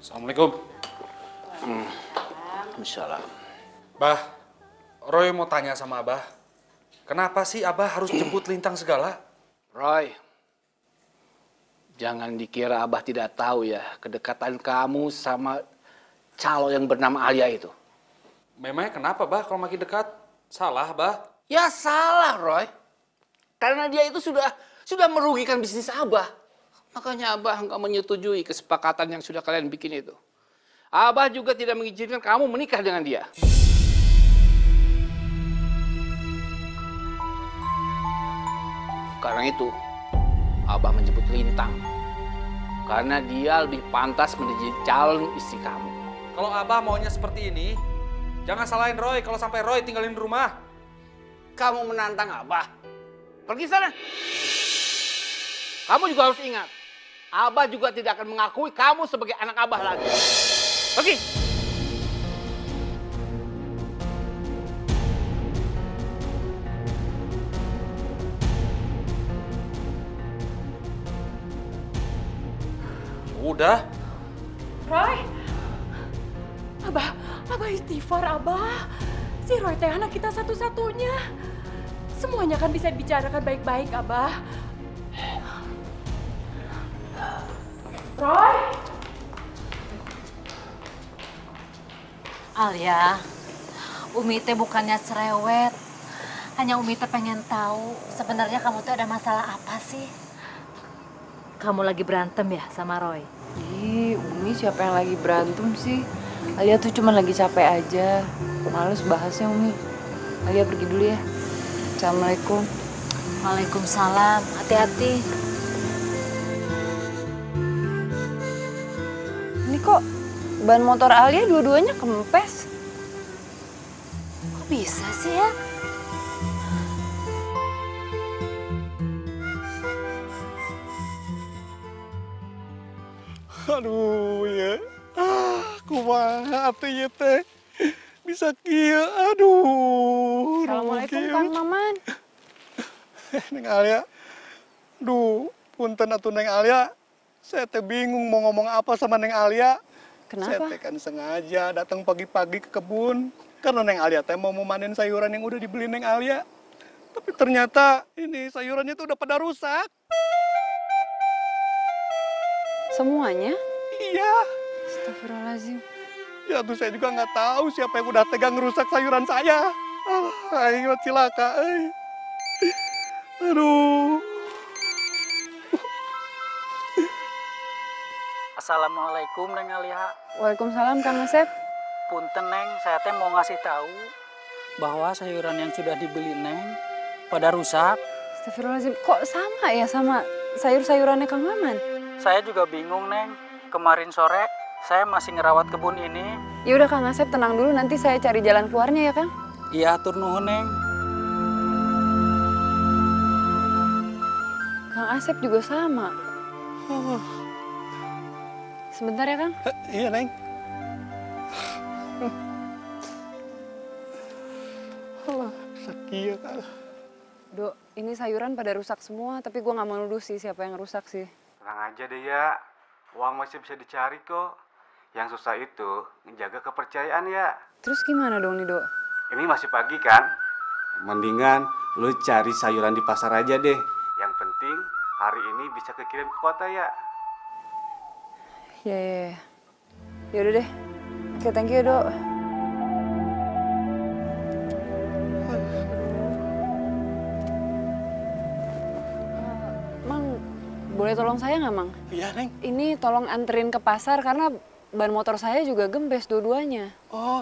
Assalamualaikum. Salam. Bah, Roy mau tanya sama Abah. Kenapa sih Abah harus jemput Lintang segala? Roy, jangan dikira Abah tidak tahu ya kedekatan kamu sama calo yang bernama Alia itu. Memangnya kenapa, Bah, kalau makin dekat? Salah, Bah? Ya salah, Roy. Karena dia itu sudah merugikan bisnis Abah. Makanya Abah nggak menyetujui kesepakatan yang sudah kalian bikin itu. Abah juga tidak mengizinkan kamu menikah dengan dia. Karena itu, Abah menjemput Lintang. Karena dia lebih pantas menjadi calon istri kamu. Kalau Abah maunya seperti ini, jangan salahin Roy kalau sampai Roy tinggalin rumah. Kamu menantang Abah. Pergi sana. Kamu juga harus ingat, Abah juga tidak akan mengakui kamu sebagai anak Abah lagi. Pergi. Udah. Roy, Abah istighfar, Abah. Si Roy teh anak kita satu-satunya. Semuanya kan bisa dibicarakan baik-baik, Abah. Roy? Alia, Umi teh bukannya cerewet. Hanya Umi teh pengen tahu sebenarnya kamu tuh ada masalah apa sih? Kamu lagi berantem ya sama Roy? Ih, Umi siapa yang lagi berantem sih? Alia tuh cuma lagi capek aja. Males bahasnya, Umi. Alia pergi dulu ya. Assalamualaikum. Waalaikumsalam. Hati-hati. Ini kok ban motor Alia dua-duanya kempes? Kok bisa sih ya? Aduh ya, kumaha atuh ieu teh. Bisa kieu, aduh. Assalamualaikum Kang Maman. Neng Alia, duh, punten atuh Neng Alia. Saya teh bingung mau ngomong apa sama Neng Alia. Kenapa? Saya teh kan sengaja datang pagi-pagi ke kebun. Karena Neng Alia teh mau memanen sayuran yang udah dibeli Neng Alia. Tapi ternyata ini sayurannya tuh udah pada rusak. Semuanya? Iya. Astagfirullahaladzim. Ya tuh saya juga nggak tahu siapa yang udah tegang ngerusak sayuran saya. Ayo cilaka, Aduh. Assalamualaikum Neng Alia. Waalaikumsalam Kang Asep. Punten Neng, saya teh mau ngasih tahu bahwa sayuran yang sudah dibeli Neng pada rusak. Astagfirullahaladzim, kok sama ya sama sayur-sayurannya Kang Maman? Saya juga bingung Neng. Kemarin sore saya masih ngerawat kebun ini. Ya udah Kang Asep tenang dulu, nanti saya cari jalan keluarnya ya Kang. Iya, atur nuhun Neng. Kang Asep juga sama. Sebentar ya Kang. Iya Neng. Allah, sakit kan. Dok, ini sayuran pada rusak semua, tapi gue nggak mau nuduh sih siapa yang rusak sih. Tenang aja deh ya, uang masih bisa dicari kok. Yang susah itu menjaga kepercayaan ya. Terus gimana dong nih Dok? Ini masih pagi kan? Mendingan lu cari sayuran di pasar aja deh. Yang penting hari ini bisa kekirim ke kota ya. Ya. Yaudah deh. Oke, thank you Dok. Mang, boleh tolong saya nggak Mang? Iya Neng. Ini tolong anterin ke pasar karena ban motor saya juga gembes dua-duanya. Oh,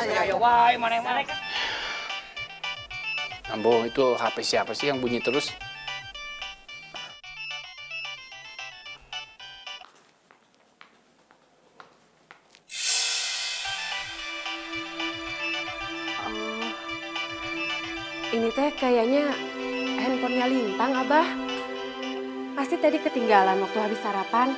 Ayo, wae mana. Ambo, itu HP siapa sih yang bunyi terus? Ini teh kayaknya handphonenya Lintang, Abah. Pasti tadi ketinggalan waktu habis sarapan.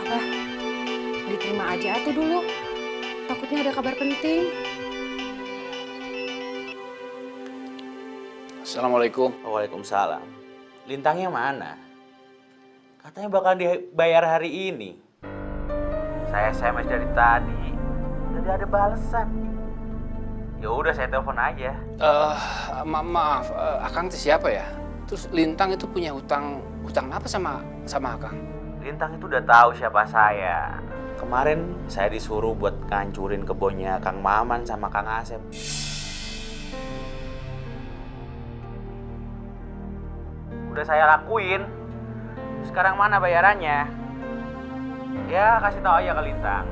Abah, diterima aja tuh dulu. Takutnya ada kabar penting. Assalamualaikum. Waalaikumsalam. Lintangnya mana? Katanya bakal dibayar hari ini. Saya SMS dari tadi, tidak ada balasan. Ya udah saya telepon aja. Maaf, Akang itu siapa ya? Terus Lintang itu punya hutang apa sama Akang? Lintang itu udah tahu siapa saya. Kemarin saya disuruh buat ngancurin kebunnya Kang Maman sama Kang Asep. Udah saya lakuin. Sekarang mana bayarannya? Ya kasih tahu aja ke Lintang.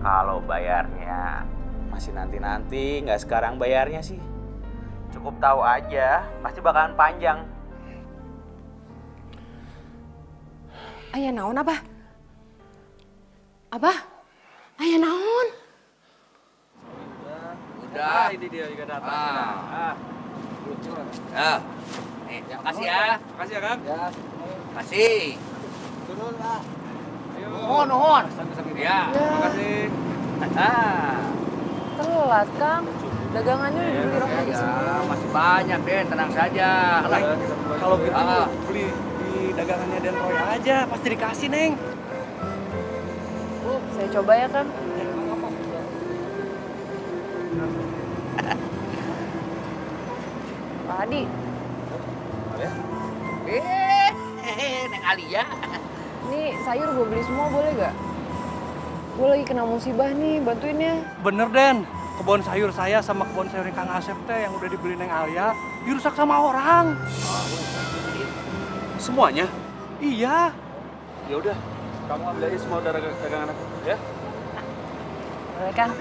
Kalau bayarnya masih nanti-nanti, nggak sekarang bayarnya sih. Cukup tahu aja, pasti bakalan panjang. Aya naon, Abah? Abah, aya naon? Udah. Ini dia juga datang. Ya. Nih, makasih ya. Makasih ya, Kang. Ya. Makasih. Turun, Kak. Ayo. Nuhun. Ya. Makasih. Telat, Kang. Dagangannya udah dibeli Roh Hadi semua. Ya, masih banyak deh, tenang saja. Kalau gitu beli di dagangannya Den Roy aja, pasti dikasih, Neng. Saya coba ya, Kang. Pak Hadi. Neng Alia. Ini sayur gue beli semua boleh gak? Gue lagi kena musibah nih, bantuin ya. Bener, Den. Kebun sayur saya sama kebun sayur Kang Asep teh yang udah dibeli Neng Alia dirusak sama orang. Semuanya? Iya. Ya udah, kamu ambil aja semua dagangan aku, ya? Boleh, Kang?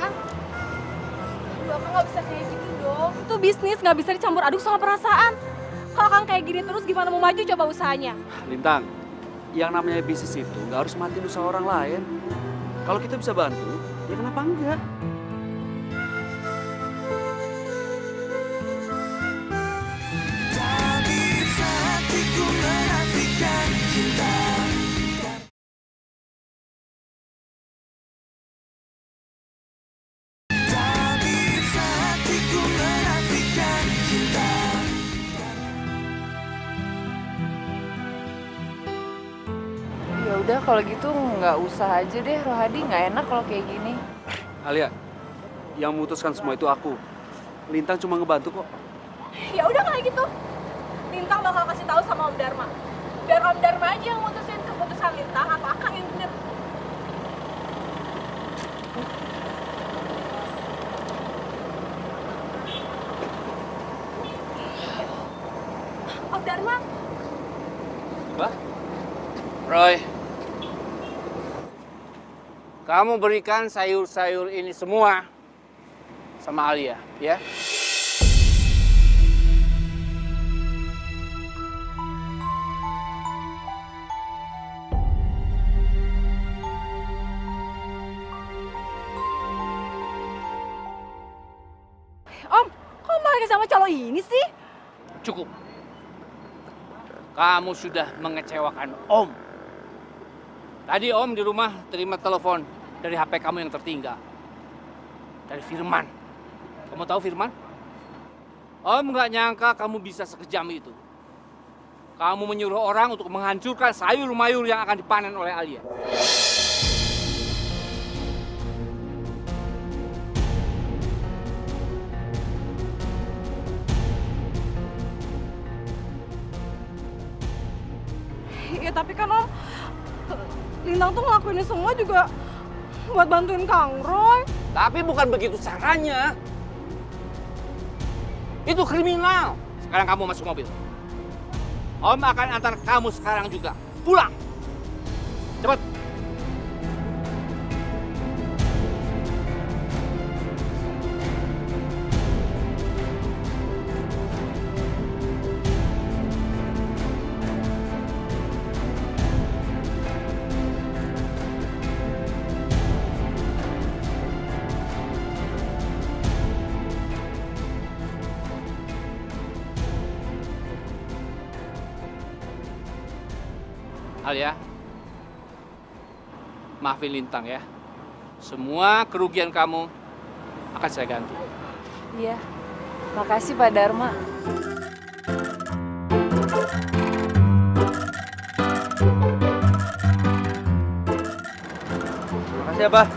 Bapak nggak bisa kayak gitu dong. Itu bisnis, nggak bisa dicampur aduk sama perasaan. Kalau Kang kayak gini terus gimana mau maju coba usahanya? Lintang, yang namanya bisnis itu nggak harus matiin usaha orang lain. Kalau kita bisa bantu, ya kenapa enggak? Ya udah kalau gitu nggak usah aja deh Roh Hadi, nggak enak kalau kayak gini. Alia, yang memutuskan semua itu aku. Lintang cuma ngebantu kok. Ya udah kayak gitu. Lintang bakal kasih tahu sama Om Dharma. Biar Om Dharma aja yang mutusin keputusan Lintang atau Akang yang bener. Om Dharma. Bah? Roy, kamu berikan sayur-sayur ini semua sama Alia, ya? Om, kok malah sama calo ini sih? Cukup. Kamu sudah mengecewakan Om. Tadi Om di rumah terima telepon dari HP kamu yang tertinggal. Dari Firman. Kamu tahu Firman? Om nggak nyangka kamu bisa sekejam itu. Kamu menyuruh orang untuk menghancurkan sayur-mayur yang akan dipanen oleh Alia. Ya tapi kan Om, Lintang tuh ngelakuin ini semua juga buat bantuin Kang Roy. Tapi bukan begitu caranya. Itu kriminal. Sekarang kamu masuk mobil. Om akan antar kamu sekarang juga. Pulang. Cepat. Alia, maafin Lintang ya. Semua kerugian kamu akan saya ganti. Iya, makasih Pak Dharma. Makasih Abah.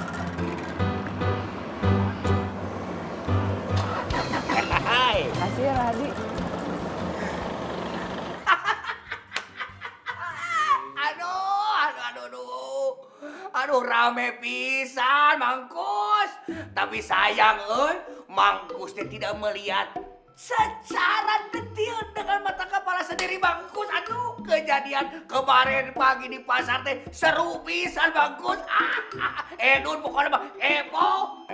Makasih ya Rahadi. Aduh, rame pisan, Mangkus. Tapi sayang, Mangkus tidak melihat secara detail dengan mata kepala sendiri, Mangkus. Aduh, kejadian kemarin pagi di pasar teh seru pisan, Mangkus. Edun pokoknya mah heboh.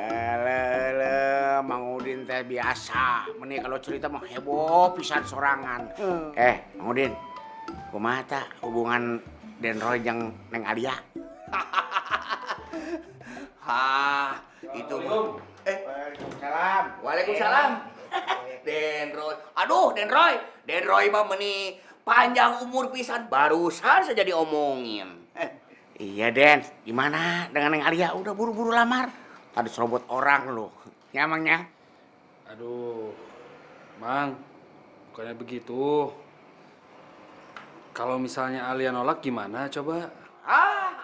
Mang Udin teh biasa. Meni kalau cerita mah heboh pisan sorangan. Mang Udin, kumaha tah hubungan Den Roy jeung Neng Alia? Itu mah. Waalaikumsalam. Waalaikumsalam. Den Roy. Aduh, Den Roy mah meni panjang umur pisan. Barusan saja diomongin. Iya, Den. Gimana dengan Neng Alia? Udah buru-buru lamar. Tadi serobot orang lu. Ya, Mangnya? Aduh, Mang. Bukannya begitu. Kalau misalnya Alia nolak gimana coba?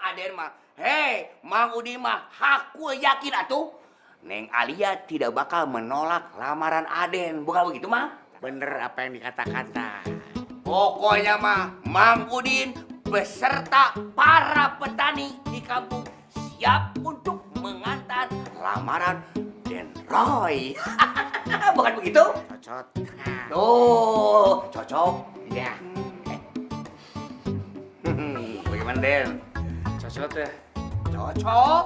Aden mah. Hei, Mang Udin mah aku yakin atuh. Neng Alia tidak bakal menolak lamaran Aden. Bukan begitu, Mang? Bener apa yang dikatakan. Pokoknya mah Mang Udin beserta para petani di kampung siap untuk mengantar lamaran Den Roy. Bukan begitu? Cocok. Tuh, cocok. Ya. Bagaimana, Den? Cocok ya? Cocok.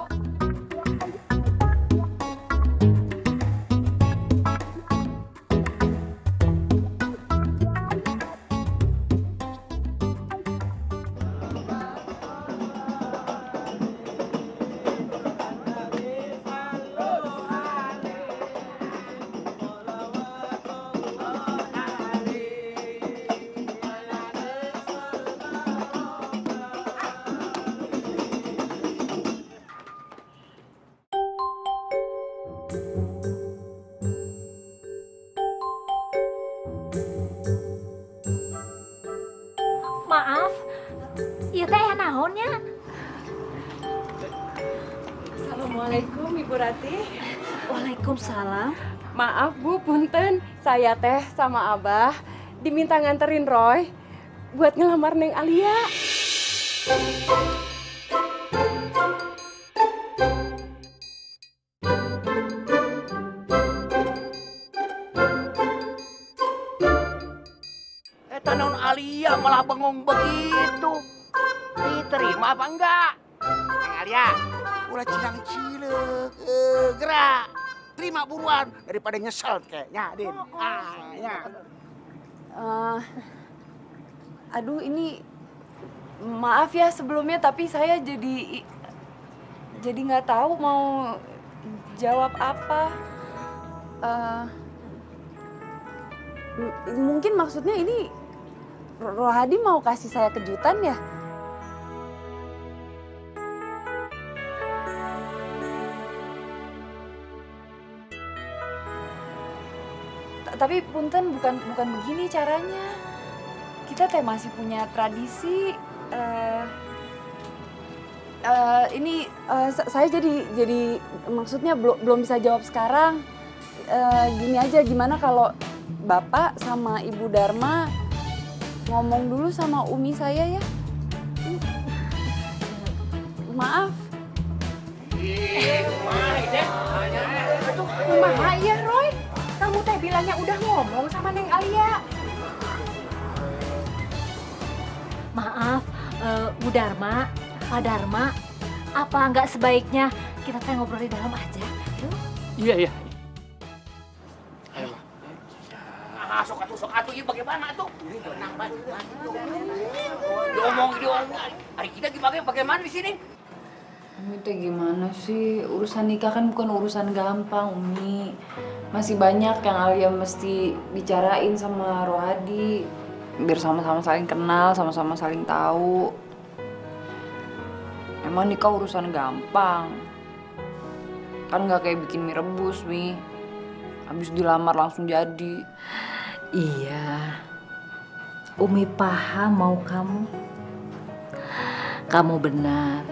Maaf, ieu teh naonnya? Assalamualaikum Ibu Rati. Waalaikumsalam. Maaf Bu, punten. Saya teh sama Abah diminta nganterin Roy buat ngelamar Neng Alia. Naon Alia malah bengong begitu. Diterima apa enggak? Neng Alia, ulah cilang-cileuk. Gerak. Terima buruan daripada nyesel kayaknya, Din. Aduh ini maaf ya sebelumnya, tapi saya jadi nggak tahu mau jawab apa. Mungkin maksudnya ini Rohadi mau kasih saya kejutan ya? Tapi punten bukan begini caranya. Kita teh masih punya tradisi. Saya jadi maksudnya belum bisa jawab sekarang. Gini aja, gimana kalau Bapak sama Ibu Dharma ngomong dulu sama Umi saya ya? Maaf. Kumaha ya Roy? Kamu teh bilangnya udah ngomong Dharma, Pak Dharma, apa nggak sebaiknya kita teh ngobrol di dalam aja? Yuk. Iya, iya. Sok atuh, ieu bagaimana tuh? Tenang, Bang. Diomong. Hari kita bagaimana di sini? Umi teh gimana sih? Urusan nikah kan bukan urusan gampang, Umi. Masih banyak yang Alia mesti bicarain sama Rohadi. Biar sama-sama saling kenal, sama-sama saling tahu. Emang nikah urusan gampang. Kan nggak kayak bikin mie rebus, Mi. Habis dilamar langsung jadi. Iya, Umi paham mau kamu. Kamu benar.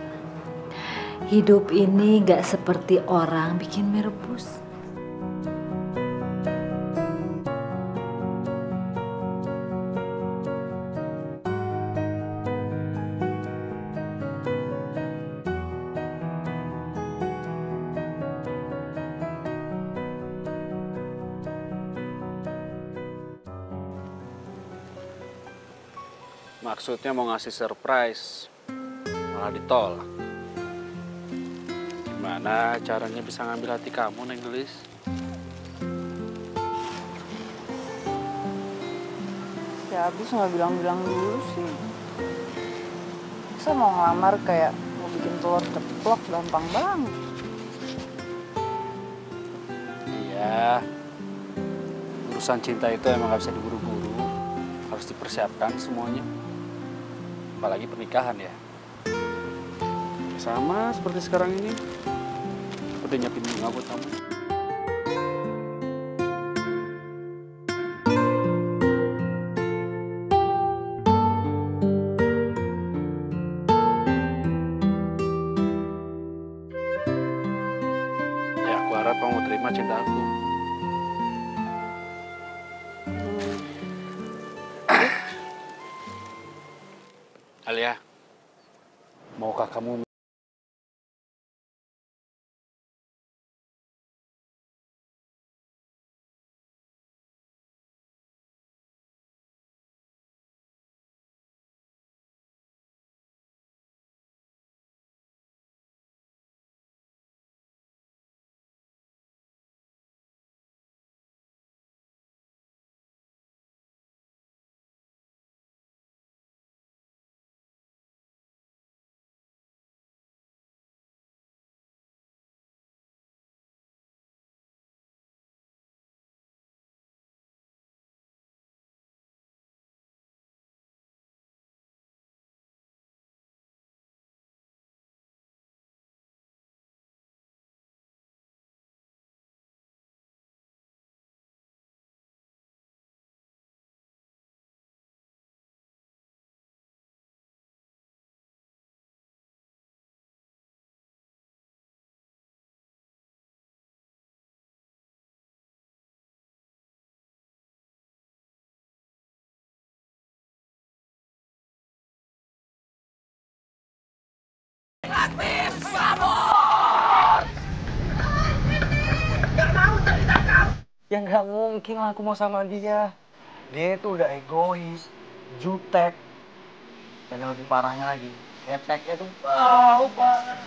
Hidup ini gak seperti orang bikin mie rebus. Maksudnya mau ngasih surprise, malah ditolak. Gimana caranya bisa ngambil hati kamu, Neng Gelis? Ya habis nggak bilang-bilang dulu sih. Saya mau ngelamar kayak mau bikin telur ceplok, gampang banget. Iya, urusan cinta itu emang gak bisa diburu-buru. Harus dipersiapkan semuanya. Apalagi pernikahan ya. Sama seperti sekarang ini. Udah nyiapin bunga buat kamu. Ya, aku harap kamu terima cinta aku. Alia, maukah kamu Ya nggak mungkin lah aku mau sama dia. Dia itu udah egois, jutek, dan yang lebih parahnya lagi, kepeknya tuh bau banget.